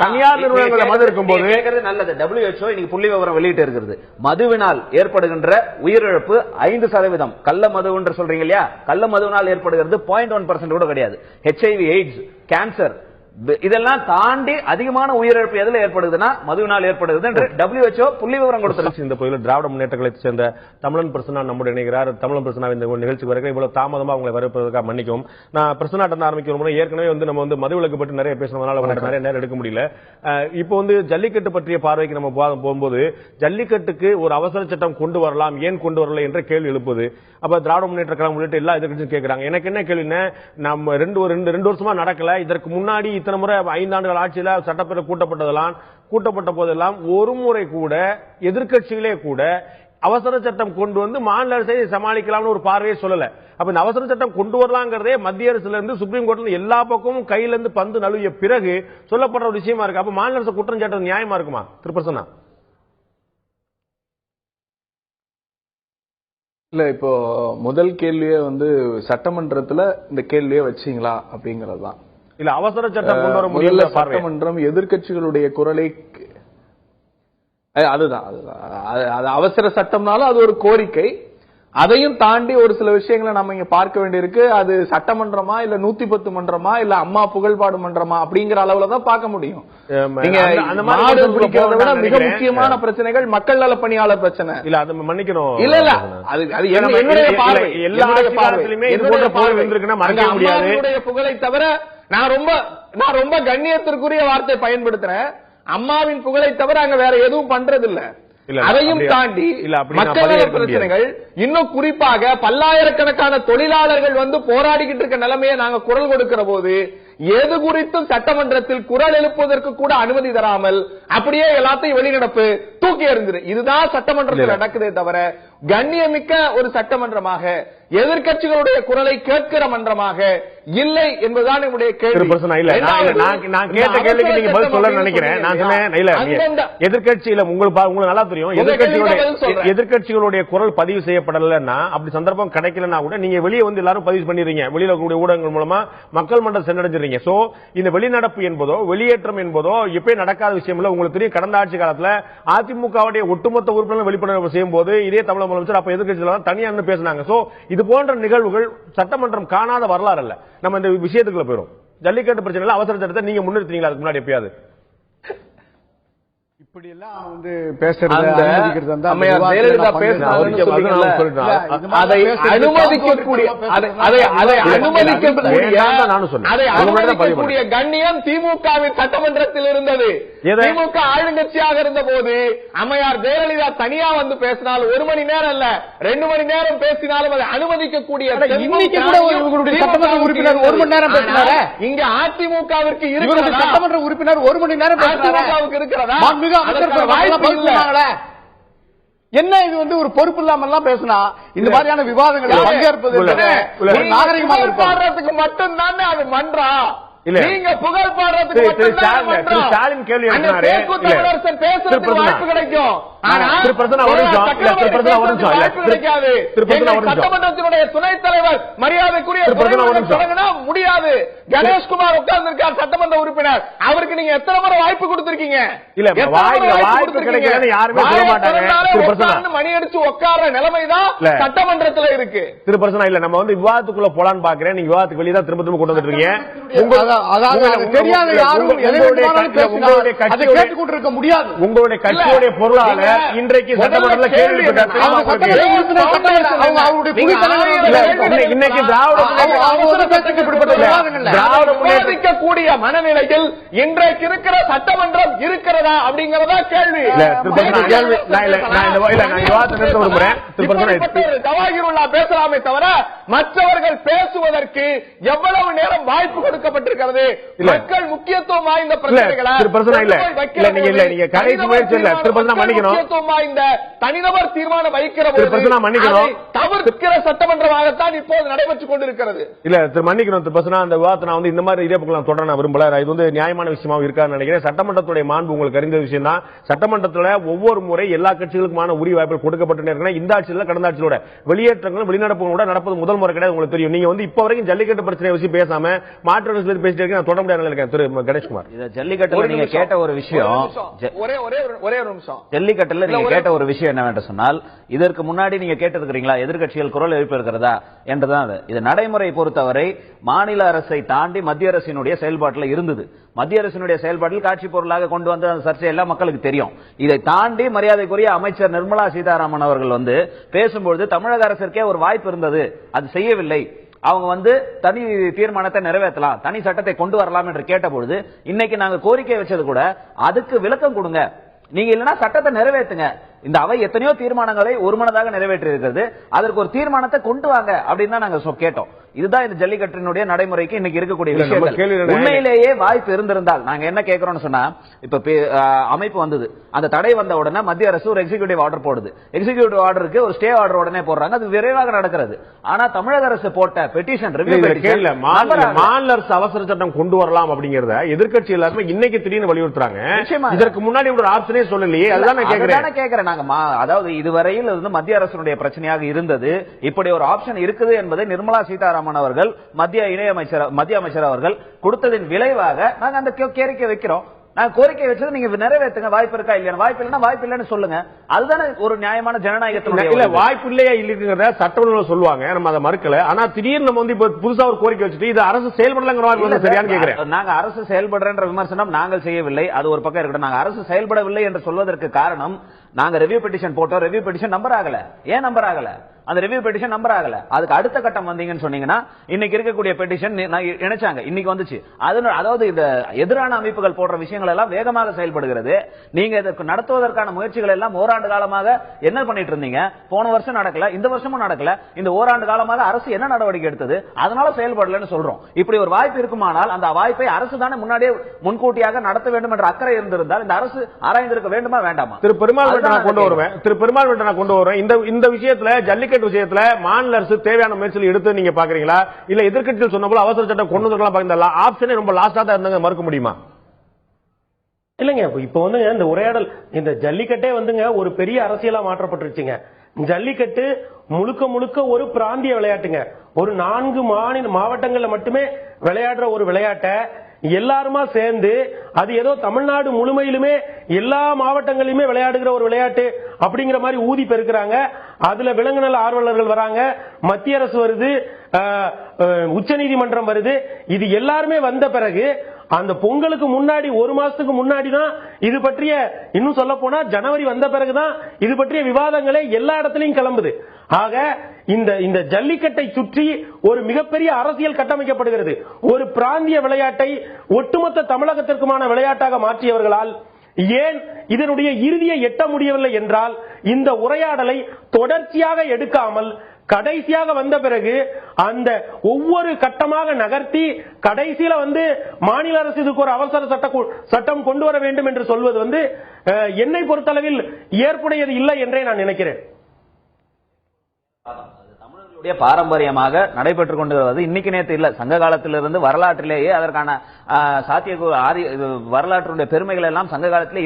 தனியார் நிறுவனங்களை மது இருக்கும் போது நல்லது. WHO இன்னைக்கு புள்ளி விவரம் வெளியிட்டு இருக்கிறது. மதுவினால் ஏற்படுகின்ற உயிரிழப்பு 5%. கள்ள மது என்று சொல்றீங்க இல்லையா, கள்ள மதுவினால் ஏற்படுகிறது 0.1% கூட கிடையாது. HIV, எய்ட்ஸ், கேன்சர் இதெல்லாம் தாண்டி அதிகமான உயிரிழப்பு எதுல ஏற்படுதுன்னா மதுவினால் ஏற்படுது என்று WHO புள்ளி விவரம் கொடுத்திருக்கு. இந்த பகுதியில் திராவிட முன்னேற்ற கழகத்தை சேர்ந்த தமிழன் பிரசன்னா நம்முடைய இணைகிறார். தமிழன் பிரசன்னா இந்த நிகழ்ச்சிக்கு வரைக்கும் இவ்வளவு தாமதமா அவங்களை வரப்பதற்காக மன்னிக்கும். நான் பிரசன்னாட்ட ஆரம்பிக்கிற ஏற்கனவே நம்ம மதுவிலக்கு பற்றி நிறைய பேசுறதுனால நிறைய நேரம் எடுக்க முடியல. இப்போ ஜல்லிக்கட்டு பற்றிய பார்வைக்கு நம்ம போகும்போது ஜல்லிக்கட்டுக்கு ஒரு அவசர சட்டம் கொண்டு வரலாம், ஏன் கொண்டு வரல என்ற கேள்வி எழுப்புது. அப்ப திராவிட முன்னேற்ற கழகம் உள்ளிட்ட எல்லா எதிர்க்கட்சியும் கேட்கிறாங்க. எனக்கு என்ன கேள்வின்னா, நம்ம ரெண்டு வருஷமா நடக்கல, இதற்கு முன்னாடி இத்தனை முறை 5 ஆண்டுகள் ஆட்சியில சட்டப்பேரவை கூட்டப்பட்ட போதெல்லாம் ஒரு முறை கூட எதிர்க்கட்சிகளே கூட அவசர சட்டம் கொண்டு மாநில அரசை சமாளிக்கலாம்னு ஒரு பார்வையை சொல்லல. அப்ப இந்த அவசர சட்டம் கொண்டு வரலாங்கிறதே மத்திய அரசுல இருந்து சுப்ரீம் கோர்ட்ல எல்லா பக்கமும் கையில இருந்து பந்து நழுவிய பிறகு சொல்லப்படுற ஒரு விஷயமா இருக்கு. அப்ப மாநில அரசு குற்றம் சாட்டுறது நியாயமா இருக்குமா திரு பிரசன்னா? இல்ல இப்போ முதல் கேள்வியே சட்டமன்றத்துல இந்த கேள்வியே வச்சீங்களா அப்படிங்கறதுதான். இல்ல அவசர சட்டம் கொண்டு வர முதல்ல முடியல சட்டமன்றம் எதிர்க்கட்சிகளுடைய குரலை அதுதான் அது அவசர சட்டம்னாலும் அது ஒரு கோரிக்கை. அதையும் தாண்டி ஒரு சில விஷயங்களை நம்ம இங்க பார்க்க வேண்டியிருக்கு. அது சட்டமன்றமா இல்ல 110 மன்றமா இல்ல அம்மா புகழ்பாடு மன்றமா அப்படிங்கிற அளவுலதான் பார்க்க முடியும். நீங்க நாடு குறிக்கிறத விட மிக முக்கியமான பிரச்சனைகள் மக்கள் நல பணியாளர் பிரச்சனை. இல்ல அது மன்னிக்கணும். இல்ல அது என்னுடைய பார்வை. எல்லா காலத்திலுமே இது போன்ற புகழ் வந்திருக்குன்னா மறக்க முடியாது. புகழை தவிர நான் ரொம்ப கண்ணியத்திற்குரிய வார்த்தை பயன்படுத்துறேன். அம்மாவின் புகழை தவிர அங்க வேற எதுவும் பண்றது இல்ல. அதையும் தாண்டி மக்கள் நல பிரச்சனைகள், இன்னும் குறிப்பாக பல்லாயிரக்கணக்கான தொழிலாளர்கள் போராடிக்கிட்டு இருக்க நிலைமையை நாங்க குரல் கொடுக்கிற போது எது குறித்தும் சட்டமன்றத்தில் குரல் எழுப்புவதற்கு கூட அனுமதி தராமல் அப்படியே எல்லாத்தையும் வெளிநடப்பு தூக்கி எறிஞ்சிரு. இதுதான் சட்டமன்றத்தில் நடக்குதே தவிர கண்ணியமிக்க ஒரு சட்டமன்றமாக எதிர்க்கட்சிகளுடைய குரலை கேட்கிற மன்றமாக இல்லை என்பதுதான் என்னுடைய கேள்வி. நான் கேட்ட கேள்விக்கு நீங்க பதில் சொல்ல நினைக்கிறேன். நான் சொன்னேன் எதிர்க்கட்சியில உங்களுக்கு நல்லா தெரியும், எதிர்க்கட்சிகளுடைய குரல் பதிவு செய்யப்படலன்னா அப்படி சந்தர்ப்பம் கிடைக்கலன்னா கூட நீங்க வெளியே எல்லாரும் பதிவு பண்ணிடுறீங்க, வெளியில கூடிய ஊடகங்கள் மூலமா மக்கள் மன்றம் சென்றடைஞ்சிருங்க. சோ இந்த வெளிநடப்பு என்பதோ வெளியேற்றம் என்பதோ எப்பயும் நடக்காத விஷயம் இல்ல. உங்களுக்கு தெரியும், கடந்த ஆட்சி காலத்துல அதிமுகவுடைய ஒட்டுமொத்த உறுப்பினர்கள் வெளிப்படையாக செய்யும் போது இதே தமிழக முதலமைச்சர் அப்ப எதிர்க்கட்சிகள் தனியா பேசினாங்க. சோ இது போன்ற நிகழ்வுகள் சட்டமன்றம் காணாத வரலாறு அல்ல. நம்ம இந்த விஷயத்துக்குள்ள போயிரும். ஜல்லிக்கட்டு பிரச்சனை அவசர சட்டத்தை நீங்க முன்னிறுத்தீங்களா அதுக்கு முன்னாடி எப்பயாவது? இப்படி எல்லாம் பேசுறது கண்ணியம் திமுகவின் சட்டமன்றத்தில் இருந்தது. திமுக ஆளுங்கட்சியாக இருந்த போது அம்மையார் ஜெயலலிதா தனியா பேசினால் 1 மணி நேரம் அல்ல 2 மணி நேரம் பேசினாலும் அதை அனுமதிக்கக்கூடிய இன்னைக்கு கூட சட்டமன்ற உறுப்பினர் 1 மணி நேரம் பேசினாரு. இங்க அதிமுகவிற்கு இருக்கிற சட்டமன்ற உறுப்பினர் 1 மணி நேரம் அதிமுகவுக்கு இருக்கிறதா? என்ன இது ஒரு பொறுப்பு இல்லாம பேசினா இந்த மாதிரியான விவாதங்கள் பங்கேற்பது நாகரிகமாக மட்டும்தான் அது மன்றா. நீங்க புகழ் பாடுறதுக்கு ஸ்டாலின் கேள்வி பேசுறதுக்கு வாய்ப்பு கிடைக்கும். சட்டமன்றத்தினுடைய துணைத் தலைவர் மரியாதைக்குரிய முடியாது. கணேஷ்குமார் உட்கார்ந்து இருக்கார் சட்டமன்ற உறுப்பினர். அவருக்கு நீங்க எத்தனை முறை வாய்ப்பு கொடுத்திருக்கீங்க? மணி அடிச்சு உட்கார்ற நிலைமைதான் சட்டமன்றத்தில் இருக்கு. இல்ல நம்ம விவாதத்துக்குள்ள போலான்னு பாக்குறேன். நீங்க விவாதத்துக்கு வெளியே தான் திரும்ப திரும்ப கொண்டு வந்துட்டு இருக்கீங்க. தெரியாத யாரும் உங்களுடைய கட்சியுடைய பொருளாளர் இன்றைக்கு சட்டமன்றத்தில் கேள்வி இன்னைக்கு திராவிடக்கூடிய மனநிலையில் இன்றைக்கு இருக்கிற சட்டமன்றம் இருக்கிறதா அப்படிங்கறதா கேள்வி. தவாகிருல்லா பேசலாமே தவிர மற்றவர்கள் பேசுவதற்கு எவ்வளவு நேரம் வாய்ப்பு கொடுக்கப்பட்டிருக்கிறது? மக்கள் முக்கியத்துவம் வாய்ந்த பிரச்சனைகளை முக்கியத்துவம் வாய்ந்த தனிநபர் தீர்மானம் வைக்கிற தவிர்க்கிற சட்டமன்றமாகத்தான் இப்போது நடைபெற்றுக் கொண்டிருக்கிறது. இல்ல மன்னிக்கணும் அந்த விவாதத்தை இந்த மாதிரி இதே தொடர நான் விரும்பல. இது நியாயமான விஷயமாக இருக்கான்னு நினைக்கிறேன். சட்டமன்றத்துடைய மாண்பு உங்களுக்கு அறிந்த விஷயம் தான். சட்டமன்றத்தில் ஒவ்வொரு முறை எல்லா கட்சிகளுக்குமான உரிய வாய்ப்புகள் கொடுக்கப்பட்டு இருக்கிற இந்த ஆட்சியில் கடந்த ஆட்சியோட வெளியேற்றங்களும் வெளிநடப்புகளோட நடப்பது முதல் முறை கிடையாது. உங்களுக்கு தெரியும். நீங்க இப்ப வரைக்கும் ஜல்லிக்கட்டு பிரச்சனை வச்சு பேசாம மாற்று பேசிட்டு இருக்கேன். நான் தொடர முடியாது இருக்கேன். திரு கணேஷ்குமார், ஜல்லிக்கட்டுல நீங்க கேட்ட ஒரு விஷயம், ஒரே ஒரு நிமிஷம். ஜல்லிக்கட்டுல நீங்க கேட்ட ஒரு விஷயம் என்னவென்று சொன்னால், இதற்கு முன்னாடி நீங்க கேட்டிருக்கிறீங்களா எதிர்க்கட்சிகள் குரல் எழுப்பி இருக்கிறதா என்றுதான். இது நடைமுறை பொறுத்தவரை மாநில அரசை தாண்டி மத்திய அரசினுடைய செயல்பாட்டில் இருந்தது. மத்திய அரசினுடைய செயல்பாட்டில் காட்சி பொருளாக கொண்டு வந்த அந்த சர்ச்சை எல்லாம் மக்களுக்கு தெரியும். இதை தாண்டி மரியாதைக்குரிய அமைச்சர் நிர்மலா சீதாராமன் அவர்கள் பேசும்போது தமிழக அரசிற்கே ஒரு வாய்ப்பு இருந்தது, அது செய்யவில்லை. அவங்க தனி தீர்மானத்தை நிறைவேற்றலாம், தனி சட்டத்தை கொண்டு வரலாம் என்று கேட்டபொழுது இன்னைக்கு நாங்க கோரிக்கை வச்சது கூட அதுக்கு விளக்கம் கொடுங்க, நீங்க இல்லனா சட்டத்தை நிறைவேற்றுங்க. இந்த அவை எத்தனையோ தீர்மானங்களை ஒருமனதாக நிறைவேற்றி இருக்கிறது, அதற்கு ஒரு தீர்மானத்தை கொண்டு வாங்க அப்படின்னு தான் நாங்க கேட்டோம். இதுதான் இந்த ஜல்லிக்கட்டினுடைய நடைமுறைக்கு இன்னைக்கு இருக்கக்கூடிய விஷயம். உண்மையிலேயே வாய்ப்பு இருந்திருந்தால் நாங்க என்ன கேட்கிறோம்னு சொன்னா, இப்ப அமைப்பு வந்தது, அந்த தடை வந்த உடனே மத்திய அரசு ஒரு எக்ஸிகியூட்டிவ் ஆர்டர் போடுது. எக்ஸிகியூட்டிவ் ஆர்டருக்கு ஒரு ஸ்டே ஆர்டர் உடனே போடுறாங்க, அது விரைவாக நடக்கிறது. ஆனா தமிழக அரசு போட்ட பெட்டிஷன் மாநில அரசு அவசர சட்டம் கொண்டு வரலாம் அப்படிங்கறத எதிர்க்கட்சி எல்லாருமே இன்னைக்கு திடீர்னு வலியுறுத்துறாங்க. இதற்கு முன்னாடி ஒரு ஆப்ஷனே சொல்லலையே. அதுதான் நான் கேட்கிறேன். நாங்க அதாவது இதுவரையில் இருந்து மத்திய அரசுடைய பிரச்சனையாக இருந்தது. இப்படி ஒரு ஆப்ஷன் இருக்குது என்பதை நிர்மலா சீதாராமன் அவர்கள் மத்திய அமைச்சர் அவர்கள் கொடுத்ததின் விளைவாக நாங்க அந்த கோரிக்கை வைக்கிறோம். நான் கோரிக்கை வச்சது நீங்க நிறைவேற்றுங்க. வாய்ப்பு இருக்கா இல்லையா? வாய்ப்பு இல்லைன்னா வாய்ப்பு இல்லைன்னு சொல்லுங்க. அதுதானே ஒரு நியாயமான ஜனநாயகத்தினுடைய. இல்ல வாய்ப்பு இல்லையா இல்லைங்கிறத சட்டமன்றத்துல சொல்லுவாங்க, நம்ம அதை மறுக்கல. ஆனா திடீர்னு நம்ம வந்து இப்ப புதுசா ஒரு கோரிக்கை வச்சுட்டு இது அரசு செயல்படலங்கிற சரியான்னு கேக்குறேன். நாங்க அரசு செயல்படுறன்ற விமர்சனம் நாங்கள் செய்யவில்லை. அது ஒரு பக்கம் இருக்கட்டும். நாங்க அரசு செயல்படவில்லை என்று சொல்வதற்கு காரணம் நாங்க ரெவியூ பெட்டிஷன் போட்டோம். ரெவியூ பெட்டிஷன் நம்பர் ஆகல. ஏன் நம்பர் ஆகல? அந்த ரெவியூ பெட்டிஷன் நம்பர் ஆகல. அதுக்கு அடுத்த கட்டம் வந்தீங்கன்னு சொன்னீங்கன்னா இன்னைக்கு இருக்கக்கூடிய பெட்டிஷன் இணைச்சாங்க, இன்னைக்கு வந்துச்சு. அதாவது இந்த எதிரான அமைப்புகள் போடுற விஷயங்கள் எல்லாம் வேகமாக செயல்படுகிறது. நீங்க இதற்கு நடத்துவதற்கான முயற்சிகள் எல்லாம் ஓராண்டு காலமாக என்ன பண்ணிட்டு இருந்தீங்க? போன வருஷம் நடக்கல, இந்த வருஷமும் நடக்கல. இந்த ஓராண்டு காலமாக அரசு என்ன நடவடிக்கை எடுத்தது? அதனால செயல்படலன்னு சொல்றோம். இப்படி ஒரு வாய்ப்பு இருக்குமானால் அந்த வாய்ப்பை அரசு தானே முன்னாடியே முன்கூட்டியாக நடத்த வேண்டும் என்ற அக்கறை இருந்திருந்தால் இந்த அரசு ஆராய்ந்திருக்க வேண்டுமா வேண்டாமா? திரு பெருமாள் கொண்டு வருவேன். இந்த விஷயத்துல ஜல்லிக்கட்டு விஷயத்துல மாநில அரசு தேவையான முயற்சிகள் எடுத்து நீங்க பாக்குறீங்களா? இல்ல எதிர்க்கட்சிகள் சொன்ன போல அவசர சட்டம் கொண்டு வரலாம் ஆப்ஷனே ரொம்ப லாஸ்டா தான் இருந்தாங்க, மறுக்க முடியுமா? இல்லங்க, இப்ப வந்து இந்த உரையாடல் இந்த ஜல்லிக்கட்டே வந்துங்க ஒரு பெரிய அரசியலா மாற்றப்பட்டுருச்சுங்க. ஜல்லிக்கட்டு முழுக்க முழுக்க ஒரு பிராந்திய விளையாட்டுங்க. ஒரு 4 மாவட்டங்கள்ல மட்டுமே விளையாடுற ஒரு விளையாட்டை எல்லாருமா சேர்ந்து அது ஏதோ தமிழ்நாடு முழுமையிலுமே எல்லா மாவட்டங்களிலுமே விளையாடுகிற ஒரு விளையாட்டு அப்படிங்கிற மாதிரி ஊதி பெருக்கிறாங்க. அதுல விலங்குநல ஆர்வலர்கள் வராங்க, மத்திய அரசு வருது, உச்சநீதிமன்றம் வருது. இது எல்லாருமே வந்த பிறகு அந்த பொங்கலுக்கு முன்னாடி ஒரு மாசத்துக்கு முன்னாடி தான் இது பற்றிய, இன்னும் சொல்ல போனா ஜனவரி வந்த பிறகுதான் இது பற்றிய விவாதங்களே எல்லா இடத்திலையும் கிளம்புது. ஆக இந்த ஜல்லிக்கட்டை சுற்றி ஒரு மிகப்பெரிய அரசியல் கட்டமைக்கப்படுகிறது. ஒரு பிராந்திய விளையாட்டை ஒட்டுமொத்த தமிழகத்திற்குமான விளையாட்டாக மாற்றியவர்களால் ஏன் இதனுடைய இறுதியை எட்ட முடியவில்லை என்றால் இந்த உரையாடலை தொடர்ச்சியாக எடுக்காமல் கடைசியாக வந்த பிறகு அந்த ஒவ்வொரு கட்டமாக நகர்த்தி கடைசியில வந்து மாநில அரசு இதுக்கு ஒரு அவசர சட்டம் கொண்டு வர வேண்டும் என்று சொல்வது வந்து என்னை பொறுத்தளவில் ஏற்புடையது இல்லை என்றே நான் நினைக்கிறேன். பாரம்பரியமாக நடைபெற்றுக் கொண்டு வருவது இன்னைக்கு நேற்று இல்ல, சங்க காலத்திலிருந்து வரலாற்றிலேயே அதற்கான வரலாற்றுடைய பெருமைகள் எல்லாம் சங்க காலத்திலே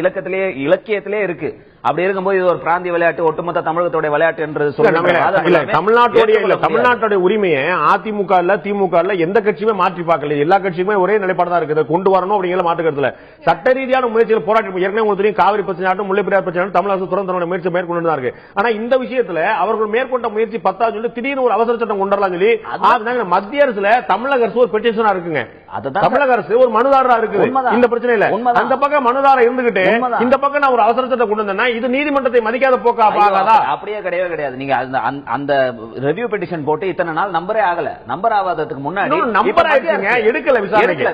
இலக்கியத்திலே இருக்கு. அப்படி இருக்கும்போது இது ஒரு பிராந்திய விளையாட்டு, ஒட்டுமொத்த தமிழகத்துடைய விளையாட்டு என்று தமிழ்நாட்டுடைய உரிமையை அதிமுக இல்ல திமுக இல்ல எந்த கட்சியுமே மாற்றி பார்க்கல. எல்லா கட்சியுமே ஒரே நிலைப்பாடு தான் இருக்குது, கொண்டு வரணும் அப்படிங்கிற மாற்றுக்கிறதுல சட்ட ரீதியான முயற்சிகள் போராட்டம் ஏற்கனவே உங்களுக்கு காவிரி பிரச்சனை முல்லைப்பெரியார் பிரச்சனை தமிழக தொடர்ந்து முயற்சி மேற்கொண்டு தான் இருக்கு. ஆனா இந்த விஷயத்துல அவர்கள் மேற்கொண்ட முயற்சி 10 சொல்லி திடீர்னு ஒரு அவசர சட்டம் கொண்டு வரலாம் சொல்லி மத்திய அரசுல தமிழக அரசு ஒரு பெட்டிஷனா இருக்குங்க. தமிழக அரசு ஒரு மனுதாரரா இருக்கு. இந்த பிரச்சனை இல்ல, அந்த பக்கம் மனுதாரர் இருந்துகிட்டு இந்த பக்கம் நான் ஒரு அவசர சட்டம் கொண்டு வந்தேன்னா இது நீதிமன்றத்தை மதிக்காத போக்கா ஆகாதா? அப்படியே கிடையவே கிடையாது. நீங்க அந்த ரெவியூ பெட்டிஷன் போட்டு இத்தனை நாள் நம்பரே ஆகல. நம்பர் ஆகாததுக்கு முன்னாடி நம்பர் ஆயிடுச்சுங்க, எடுக்கல விசாரணைக்கு.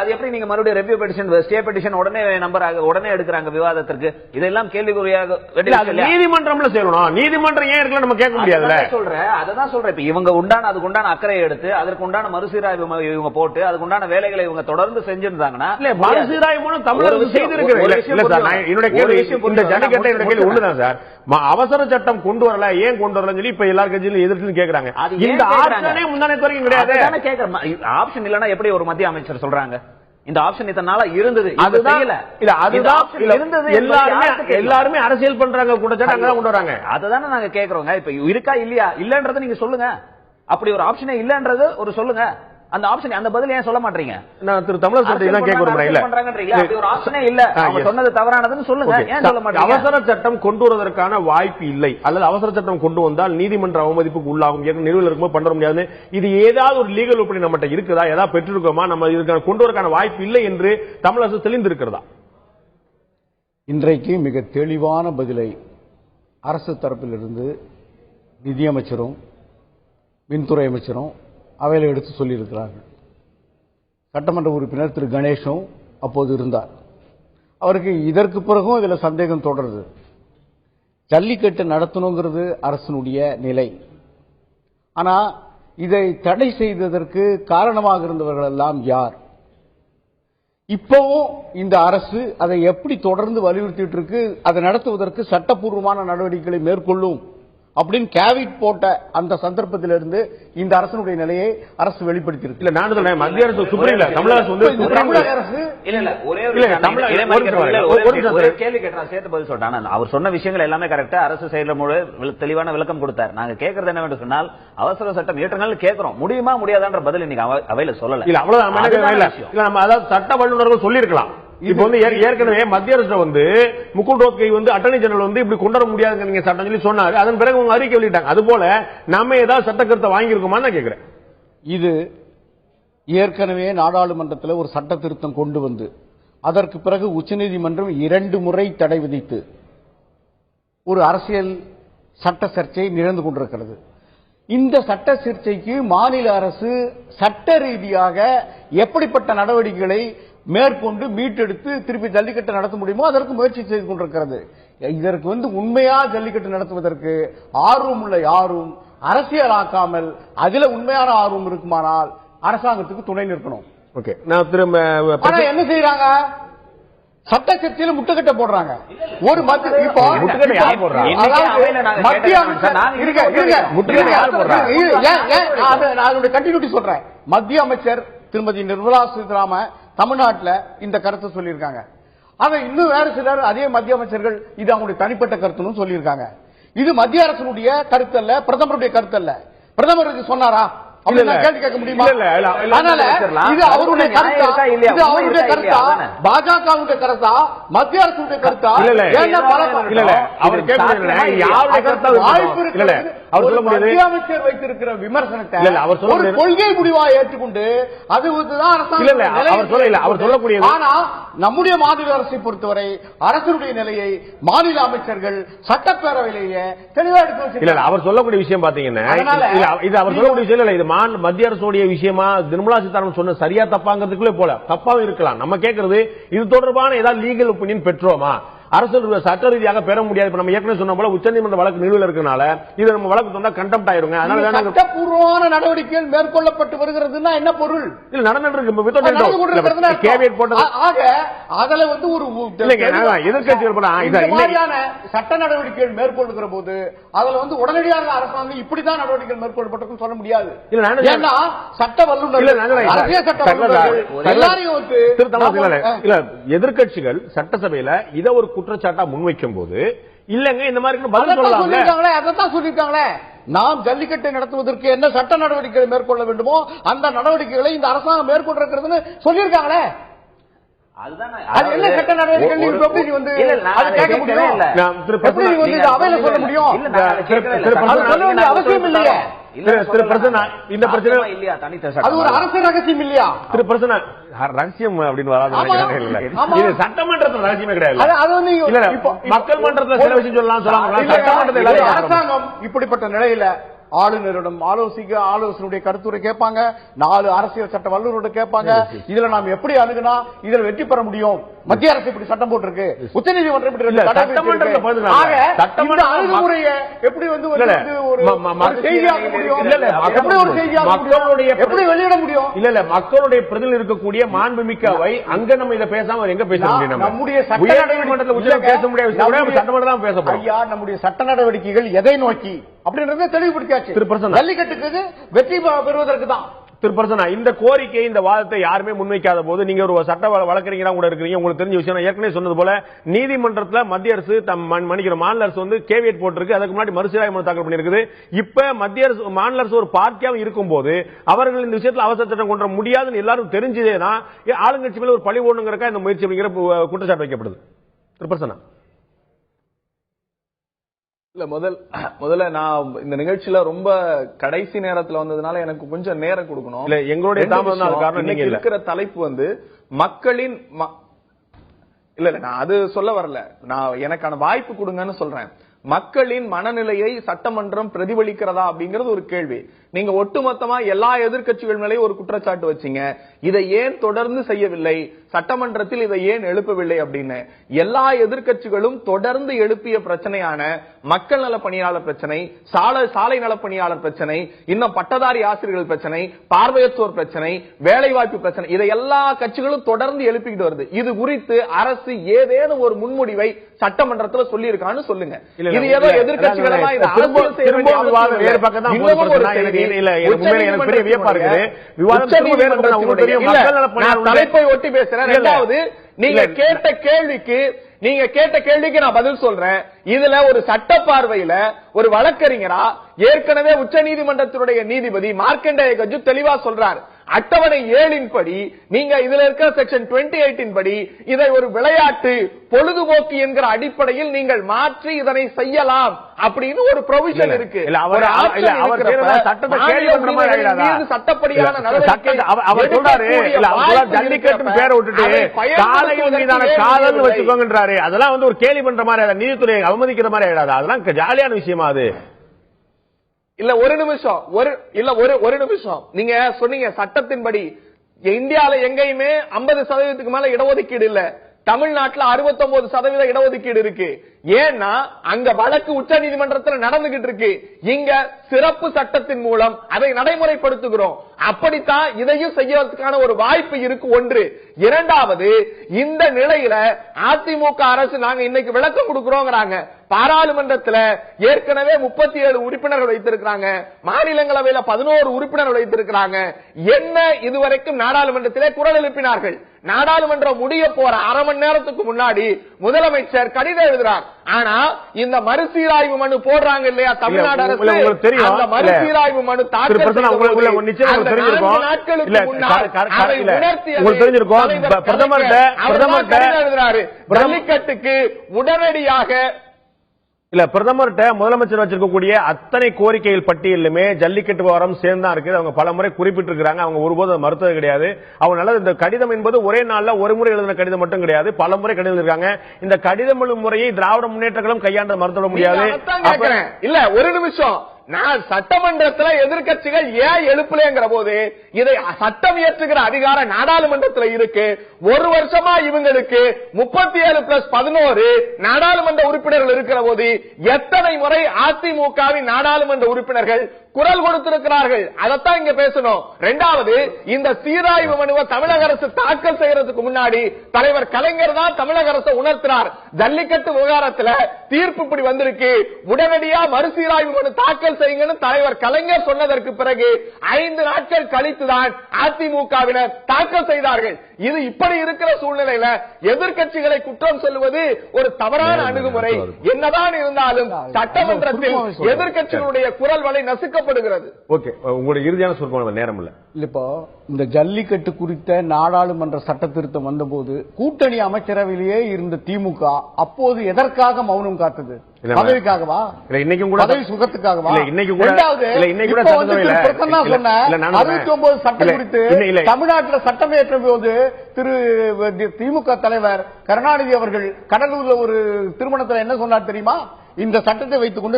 அது எப்படி நீங்க மறுபடியும் ரெவியூ பெட்டிஷன் ஸ்டே பெட்டிஷன் உடனே எடுக்கிறாங்க விவாதத்திற்கு? இதெல்லாம் கேள்விக்குறியாக நீதிமன்றம்ல சேரணும். நீதிமன்றம் ஏன் இருக்குன்னு நம்ம கேட்க முடியாதுல. சொல்றேன், அதுதான் சொல்றேன். இப்ப இவங்க அதுக்கு உண்டான அக்கறை எடுத்து அதற்கு உண்டான மறுசீராய்வு இவங்க போட்டு அதுக்கு உண்டான வேலைகளை இவங்க தொடர்ந்து செஞ்சிருந்தாங்கன்னா மறுசீராய்வு மூலம் தமிழக அவசர சட்டம் கொண்டு வரல, ஏன் கொண்டு வரல சொல்லி இப்ப எல்லா கட்சியிலும் எதிர்த்து கேட்கறாங்க. இந்த ஆப்ஷனே முந்தானே வரைக்கும் கிடையாது. ஆப்ஷன் இல்லன்னா எப்படி ஒரு மத்திய அமைச்சர் சொல்றாங்க இந்த ஆப்ஷன் இதனால இருந்தது? எல்லாருமே அரசியல் பண்றாங்க, கூட கொண்டு வராங்க. அதுதானே நாங்க கேக்குறோங்க. இப்ப இருக்கா இல்லையா? இல்லன்றதை நீங்க சொல்லுங்க. அப்படி ஒரு ஆப்ஷனே இல்லன்றது ஒரு சொல்லுங்க. அந்த ஆப்ஷன், அந்த பதில் ஏன் சொல்ல மாட்டீங்க? நான் திரு தமிழரசன் தான் கேட்கிறேன். ஒரு ஆப்ஷனே இல்ல, அவங்க சொன்னது தவறானதுன்னு சொல்லுங்க. ஏன் சொல்ல மாட்டீங்க? அவசர சட்டம் கொண்டு வருவதற்கான வாய்ப்பு இல்லை, அல்லது அவசர சட்டம் கொண்டு வந்தால் நீதிமன்ற அவமதிப்புக்கு உள்ளாகும், நிறுவனம் இருக்கும்போது பண்ண முடியாது. இது ஏதாவது ஒரு லீகல் ஒப்பீனியன் நம்மகிட்ட இருக்குதா? ஏதாவது பெற்றிருக்கோமா? நம்ம இதுக்கான கொண்டு வரக்கான வாய்ப்பு இல்லை என்று தமிழரசு தெளிந்திருக்கிறதா? இன்றைக்கு மிக தெளிவான பதிலை அரசு தரப்பிலிருந்து நிதியமைச்சரும் மின்துறை அமைச்சரும் அவையில் எடுத்து சொல்லியிருக்கிறார்கள். சட்டமன்ற உறுப்பினர் திரு கணேஷும் அப்போது இருந்தார். அவருக்கு இதற்கு பிறகும் இதுல சந்தேகம் தொடருது. ஜல்லிக்கட்டு நடத்தணுங்கிறது அரசினுடைய நிலை. ஆனா இதை தடை செய்ததற்கு காரணமாக இருந்தவர்கள் எல்லாம் யார்? இப்பவும் இந்த அரசு அதை எப்படி தொடர்ந்து வலியுறுத்திட்டு இருக்கு? அதை நடத்துவதற்கு சட்டப்பூர்வமான நடவடிக்கைகளை மேற்கொள்ளும் அப்படின்னு கேவிட் போட்ட அந்த சந்தர்ப்பத்திலிருந்து இந்த அரசனுடைய நிலையை அரசு வெளிப்படுத்தி இருக்கு. இல்ல நான் சொல்றேன், மத்திய அரசு சுப்ரீம் இல்ல, தமிழக அரசு வந்து தமிழக அரசு இல்ல ஒரே ஒரு கேள்வி கேட்டான், சேர்த்து பதில் சொல்றான். அவர் சொன்ன விஷயங்கள் எல்லாமே கரெக்டா, அரசு செயல தெளிவான விளக்கம் கொடுத்தார். நாங்க கேட்கறது என்னவென்று சொன்னால், அவசர சட்டம் இயற்றங்கள் கேட்கிறோம், முடியுமா முடியாதான்ற பதில் இன்னைக்கு அவையில சொல்லல. இல்ல அவ்வளவுதான். நம்ம அதாவது சட்ட வல்லுநர்கள் சொல்லியிருக்கலாம். இப்ப வந்து ஏற்கனவே மத்திய அரசு வந்து முகுல் ரோத்கை வந்து அட்டர்னி ஜெனரல் வந்து இப்படி கொண்டு வர முடியாதுங்க நீங்க சட்டம் சொல்லி சொன்னாரு. அதன் பிறகு அவங்க அறிக்கை வெளியிட்டாங்க. அது போல நம்ம ஏதாவது சட்டக்கருத்தை வாங்கியிருக்கோமா நான் கேட்கிறேன். இது ஏற்கனவே நாடாளுமன்றத்தில் ஒரு சட்ட திருத்தம் கொண்டு வந்து அதற்கு பிறகு உச்சநீதிமன்றம் 2 முறை தடை விதித்து ஒரு அரசியல் சட்ட சர்ச்சை நிகழ்ந்து கொண்டிருக்கிறது. இந்த சட்ட சர்ச்சைக்கு மாநில அரசு சட்ட ரீதியாக எப்படிப்பட்ட நடவடிக்கைகளை மேற்கொண்டு மீட்டெடுத்து திருப்பி ஜல்லிக்கட்டு நடத்த முடியுமோ அதற்கு முயற்சி செய்து கொண்டிருக்கிறது. இதற்கு வந்து உண்மையா ஜல்லிக்கட்டு நடத்துவதற்கு ஆர்வம் உள்ள யாரும் அரசியலாக்காமல் அதில் உண்மையான ஆர்வம் இருக்குமானால் அரசாங்கத்துக்கு துணை நிற்கணும். ஓகே, நான் திரும்ப என்ன செய்யறாங்க? சட்ட சர்ச்சையில முட்டுக்கட்டை போடுறாங்க. ஒரு மத்திய கண்டினியூட்டி சொல்றேன். மத்திய அமைச்சர் திருமதி நிர்மலா சீதாராமன் தமிழ்நாட்டில் இந்த கருத்தை சொல்லியிருக்காங்க. அதை இன்னும் வேறு சிலர் அதே மத்திய அமைச்சர்கள் இது அவங்களுடைய தனிப்பட்ட கருத்துன்னு சொல்லியிருக்காங்க. இது மத்திய அரசுடைய கருத்து அல்ல, பிரதமருடைய கருத்து அல்ல. பிரதமருக்கு சொன்னாரா? கேள்வி கேட்க முடியுமா? இது அவருடைய கருத்தா, இது அவருடைய கருத்தா, பாஜகவுடைய கருத்தா, மத்திய அரசுடைய கருத்தா? மத்திய அமைச்சர் வைத்திருக்கிற விமர்சனத்தை ஒரு கொள்கை முடிவாக ஏற்றுக்கொண்டு அது சொல்லக்கூடிய. ஆனா நம்முடைய மாநில அரசை பொறுத்தவரை அரசுடைய நிலையை மாநில அமைச்சர்கள் சட்டப்பேரவையிலேயே தெளிவாக எடுத்து அவர் சொல்லக்கூடிய விஷயம் பாத்தீங்கன்னா, இது அவர் சொல்லக்கூடிய விஷயம் இல்ல, இது மத்திய அரசுடைய விஷயமா நிர்மலா சீதாராமன் சொன்ன சரியா தப்பாங்கிறதுக்குள்ளே போல தப்பாவும் இருக்கலாம். நம்ம கேட்கறது இது தொடர்பான ஏதாவது லீகல் ஒப்பீனியன் பெற்றோமா, அரசு சட்ட ரீதியாக பெற முடியாது. நம்ம ஏற்கனவே சொன்ன போல உச்சநீதிமன்ற வழக்கு நிலுவையில் இருக்கனால இது நம்ம வழக்கு சொன்னா கண்டெம்ட் ஆயிருங்க. அதனால சட்டப்பூர்வமான நடவடிக்கைகள் மேற்கொள்ளப்பட்டு வருகிறதுனா என்ன பொருள்? இல்ல நடந்துருக்கு. கேவியட் போட்டது அதுல வந்து ஒரு எதிர்க்கட்சிகள் சட்ட நடவடிக்கைகள் மேற்கொள்ளுகிற போது அதுல வந்து உடனடியாக அரசாங்கம் இப்படிதான் நடவடிக்கைகள் மேற்கொள்ளப்பட்டிருக்கும் சொல்ல முடியாது. ஏன்னா சட்ட வல்லுநர்கள் எல்லாரையும் எதிர்க்கட்சிகள் சட்டசபையில இதை ஒரு குற்றச்சாட்டா முன்வைக்கும் போது இல்லங்க இந்த மாதிரி அதான் சொல்லிருக்காங்களே, நாம் ஜல்லிக்கட்டை நடத்துவதற்கு என்ன சட்ட நடவடிக்கைகளை மேற்கொள்ள வேண்டுமோ அந்த நடவடிக்கைகளை இந்த அரசாங்கம் மேற்கொண்டிருக்கிறதுன்னு சொல்லியிருக்காங்களே. அது என்ன சட்ட நடவடிக்கை வந்து கேட்க முடியும்? அவையில சொல்ல முடியும்? அவசியம் இல்லையா? இந்த பிரச்சனை அது ஒரு அரசு ரகசியம் இல்லையா? ரகசியம் அப்படின்னு வராது. சட்டமன்றத்தில் ரகசியமே கிடையாது. மக்கள் மன்றத்தில் சில விஷயம் சொல்லலாம். அரசாங்கம் இப்படிப்பட்ட நிலையில ஆளுநரிடம் ஆலோசனையுடைய கருத்துரை கேட்பாங்க, 4 அரசியல் சட்ட வல்லுநரோட கேட்பாங்க. இதுல நாம் எப்படி அணுகுனா இதுல வெற்றி பெற முடியும்? மத்திய அரசு இப்படி சட்டம் போட்டிருக்கு, உச்சநீதிமன்றம் அணுகுமுறையை எப்படி வந்து செய்தியாக முடியும்? எப்படி வெளியிட முடியும்? இல்ல மக்களுடைய பிரதிநிதி இருக்கக்கூடிய மாண்புமிக்கவை அங்க நம்ம இதை பேசாம எங்க பேச முடியும்? நம்முடைய பேச முடியாது, சட்டமன்றம் தான் பேச முடியும். ஐயா, நம்முடைய சட்ட நடவடிக்கைகள் எதை நோக்கி அப்படின்றத தெளிவுபடுத்தியாச்சு. ஜல்லிக்கட்டுக்கு வெற்றி பெறுவதற்கு தான். இந்த கோரிக்கை இந்த வாதத்தை யாருமே முன்வைக்காத போது நீங்க ஒரு சட்ட வழக்கறிஞரா கூட இருக்கிறீங்க, உங்களுக்கு தெரிஞ்ச விஷயம் ஏற்கனவே சொன்னது போல நீதிமன்றத்தில் மத்திய அரசு மாநில அரசு வந்து கேவியட் போட்டிருக்கு. அதுக்கு முன்னாடி மறுசீராய்வு மனு தாக்கல் பண்ணிருக்கு. இப்ப மத்திய அரசு மாநில அரசு ஒரு பார்ட்டியாக இருக்கும் போது அவர்கள் இந்த விஷயத்தில் அவசர சட்டம் கொண்டு வர முடியாதுன்னு எல்லாரும் தெரிஞ்சதேதான் ஆளுங்கட்சி மேல ஒரு பழி ஓடுங்கிறக்கா இந்த முயற்சி அப்படிங்கிற குற்றச்சாட்டு வைக்கப்படுது. திருப்பரசனா இல்ல முதல்ல நான் இந்த நிகழ்ச்சியில ரொம்ப கடைசி நேரத்துல வந்ததுனால எனக்கு கொஞ்சம் நேரம் கொடுக்கணும். இல்ல எங்களுடைய காரணம் இருக்கிற தலைப்பு வந்து மக்களின் இல்ல நான் அது சொல்ல வரல, நான் எனக்கான வாய்ப்பு கொடுங்கன்னு சொல்றேன். மக்களின் மனநிலையை சட்டமன்றம் பிரதிபலிக்கிறதா அப்படிங்கிறது ஒரு கேள்வி. நீங்க ஒட்டுமொத்தமா எல்லா எதிர்க்கட்சிகள் மேலேயும் ஒரு குற்றச்சாட்டு வச்சீங்க, இதை ஏன் தொடர்ந்து செய்யவில்லை, சட்டமன்றத்தில் இதை ஏன் எழுப்பவில்லை அப்படின்னு. எல்லா எதிர்க்கட்சிகளும் தொடர்ந்து எழுப்பிய பிரச்சனையான மக்கள் நல பணியாளர் பிரச்சனை, சாலை நல பணியாளர் பிரச்சனை, இன்னும் பட்டதாரி ஆசிரியர்கள் பிரச்சனை, பார்வையற்றோர் பிரச்சனை, வேலை வாய்ப்பு பிரச்சனை, இதை எல்லா கட்சிகளும் தொடர்ந்து எழுப்பிக்கிட்டு வருது. இது குறித்து அரசு ஏதேனும் ஒரு முன்முடிவை சட்டமன்றத்தில் சொல்லி இருக்கான்னு சொல்லுங்க. இது ஏதோ எதிர்க்கட்சிகள் எல்லாம் இந்த அரசியல் செய்ய வேண்டிய அவசியம் வேறு பக்கம் தான் இன்னமும் ஒரு செய்தி. எனக்கு பெரிய வியப்பா இருக்குது. விவாதம் திரும்ப வேறு பக்கம் உங்களுக்கு தெரியும். மக்கள் நல பணியாளர் தலைப்பை ஒட்டி பேசுறேன். இரண்டாவது, நீங்க கேட்ட கேள்விக்கு நான் பதில் சொல்றேன். இதுல ஒரு சட்ட பார்வையில ஒரு வழக்கறிஞரா ஏற்கனவே உச்ச நீதிமன்றத்தினுடைய நீதிபதி மார்க்கண்டேய கஜு தெளிவா சொல்றார். அட்டவணை 7 படி நீங்க இதுல இருக்கிற செக்ஷன் 28 படி இதை ஒரு விளையாட்டு பொழுதுபோக்கு என்கிற அடிப்படையில் நீங்கள் மாற்றி இதனை செய்யலாம் அப்படின்னு ஒரு ப்ரொவிஷன் இருக்கு. சட்டப்படியான ஜல்லிக்கட்டு பேரை விட்டுட்டு காலையில் மீதான காதல் வச்சுக்கோங்கன்றாரு. அதெல்லாம் வந்து ஒரு கேலி பண்ற மாதிரி, நீதித்துறையை அவமதிக்கிற மாதிரி ஆயிடாது. அதெல்லாம் ஜாலியான விஷயமா அது? இல்ல ஒரு நிமிஷம் நீங்க சொன்னீங்க சட்டத்தின்படி இந்தியால எங்கேயுமே 50% மேல இடஒதுக்கீடு இல்ல. தமிழ்நாட்டுல 69% இடஒதுக்கீடு இருக்கு. ஏன்னா அங்க வழக்கு உச்ச நீதிமன்றத்தில் நடந்துகிட்டு இருக்கு. இங்க சிறப்பு சட்டத்தின் மூலம் அதை நடைமுறைப்படுத்துகிறோம். அப்படித்தான் இதையும் செய்யறதுக்கான ஒரு வாய்ப்பு இருக்கு. ஒன்று. இரண்டாவது, இந்த நிலையில அதிமுக அரசு நாங்க இன்னைக்கு விளக்கம் கொடுக்கிறோங்கிறாங்க. பாராளுமன்றத்தில் ஏற்கனவே 37 உறுப்பினர்கள் வைத்திருக்கிறாங்க. மாநிலங்களவையில 11 உறுப்பினர்கள் வைத்திருக்கிறாங்க. என்ன இதுவரைக்கும் நாடாளுமன்றத்திலே குரல் எழுப்பினார்கள். நாடாளுமன்றம் முடிய போற அரை மணி நேரத்துக்கு முன்னாடி முதலமைச்சர் கடிதம் எழுதுறார். ஆனா இந்த மறுசீராய்வு மனு போடுறாங்க இல்லையா தமிழ்நாடு அரசு, அந்த மறுசீராய்வு மனு தாக்கல் ஜல்லிக்கட்டுக்கு உடனடியாக இல்ல பிரதமர்கிட்ட முதலமைச்சர் வச்சிருக்கக்கூடிய அத்தனை கோரிக்கைகள் பட்டியலுமே ஜல்லிக்கட்டு விவகாரம் சேர்ந்தா இருக்குது. அவங்க பல முறை குறிப்பிட்டிருக்கிறாங்க. அவங்க ஒருபோதும் மறுத்தது கிடையாது. அவங்க நல்லது. இந்த கடிதம் என்பது ஒரே நாள்ல ஒரு முறை எழுதின கடிதம் மட்டும் கிடையாது, பல முறை கடிதம் இருக்காங்க. இந்த கடிதம் எழுதும் முறையை திராவிட முன்னேற்ற கழகம் கையாண்டு மறுத்துவிட முடியாது. இல்ல ஒரு நிமிஷம், நான் சட்டமன்றத்தில் எதிர்க்கட்சிகள் ஏன் எழுப்பலங்கிற போது இதை சட்டம் இயற்றுகிற அதிகாரம் நாடாளுமன்றத்தில் இருக்கு. ஒரு வருஷமா இவங்களுக்கு 37+11 நாடாளுமன்ற உறுப்பினர்கள் இருக்கிற போது எத்தனை முறை அதிமுகவின் நாடாளுமன்ற உறுப்பினர்கள் குரல் கொடுத்திருக்கிறார்கள். அதைத்தான் இங்க பேசணும். இரண்டாவது, இந்த சீராய்வு மனுவை தமிழக அரசு தாக்கல் செய்யறதுக்கு முன்னாடி தலைவர் கலைஞர் தான் தமிழக அரசு உணர்த்தினார். ஜல்லிக்கட்டு விவகாரத்தில் தீர்ப்பு இப்படி வந்திருக்கு, உடனடியா மறுசீராய்வு மனு தாக்கல் செய்யுங்கன்னு தலைவர் கலைஞர் சொன்னதற்கு பிறகு 5 நாட்கள் கழித்துதான் அதிமுகவினர் தாக்கல் செய்தார்கள். இது இப்படி இருக்கிற சூழ்நிலையில எதிர்க்கட்சிகளை குற்றம் சொல்லுவது ஒரு தவறான அணுகுமுறை. என்னதான் இருந்தாலும் சட்டமன்றத்தில் எதிர்க்கட்சிகளுடைய குரல் வலை நசுக்கப்படுகிறது. ஓகே, உங்களுடைய இறுதியான சொற்பொழிவு நேரம் இல்ல. இப்போ இந்த ஜல்லிக்கட்டு குறித்த நாடாளுமன்ற சட்ட திருத்தம் வந்தபோது கூட்டணி அமைச்சரவையிலேயே இருந்த திமுக அப்போது எதற்காக மௌனம் காத்தது? பதவிக்காகவா? இன்னைக்கும் கூட பதவி சுகத்துக்காகவா? இன்னைக்கும் கூட 69 சட்டம் குறித்து தமிழ்நாட்டில் சட்டம் இயற்ற போது திரு திமுக தலைவர் கருணாநிதி அவர்கள் கடலூர்ல ஒரு திருமணத்தில் என்ன சொன்னார் தெரியுமா? இந்த சட்டத்தை வைத்துக் கொண்டு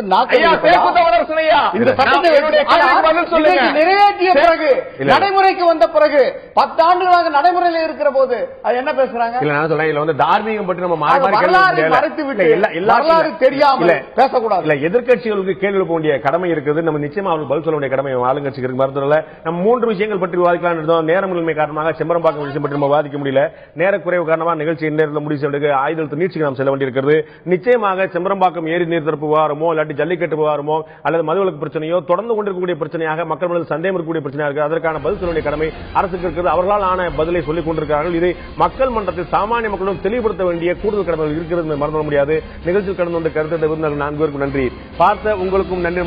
நிறைவேற்றிய பிறகு நடைமுறைக்கு வந்த பிறகு 10 ஆண்டுகளாக நடைமுறையில் இருக்கிற போது அது என்ன பேசுறாங்க? தார்மீகம் பற்றி நம்ம மறைத்துவிட்டு வரலாறு தெரியாமல் பேசக்கூடாது. இல்ல, எதிர்க்கட்சிகளுக்கு கேள்வி எழுப்ப வேண்டிய கடமை இருக்குது. நம்ம நிச்சயமா அவர்கள் பதில் சொல்ல வேண்டிய கடமை ஆளுங்கட்சிக்கு இருக்கு. மருத்துவ நம்ம 3 விஷயங்கள் பற்றி விவாதிக்கலாம் இருந்தோம். நேரமின்மை காரணமாக செம்பரம்பாக்கம் விஷயம் பற்றி நம்ம விவாதிக்க முடியல. நேர குறைவு காரணமாக நிகழ்ச்சி நேரத்தில் முடிவு செய்ய ஆயுதத்து நீட்சிக்கு நாம் செல்ல வேண்டியிருக்கிறது. நிச்சயமாக செம்பரம்பாக்கம் ஏரி நீர்த்தரப்பு விவகாரமோ இல்லாட்டி ஜல்லிக்கட்டு விவகாரமோ அல்லது மதுவிலக்கு பிரச்சனையோ தொடர்ந்து கொண்டிருக்கக்கூடிய பிரச்சனையாக மக்கள் மனதில் சந்தேகம் இருக்கக்கூடிய பிரச்சனையாக இருக்கு. அதற்கான பதில் சொல்ல வேண்டிய கடமை அரசுக்கு இருக்கிறது. அவர்களால் ஆன பதிலை சொல்லிக் கொண்டிருக்கிறார்கள். இதை மக்கள் மன்றத்தில் சாமானிய மக்களும் தெளிவுபடுத்த வேண்டிய கூடுதல் கடமை இருக்கிறது மறந்துவிட முடியாது. நிகழ்ச்சியில் கடந்து வந்த கருத்தை 4 பேருக்கும் நன்றி. பார்த்த உங்களுக்கும் நன்றி.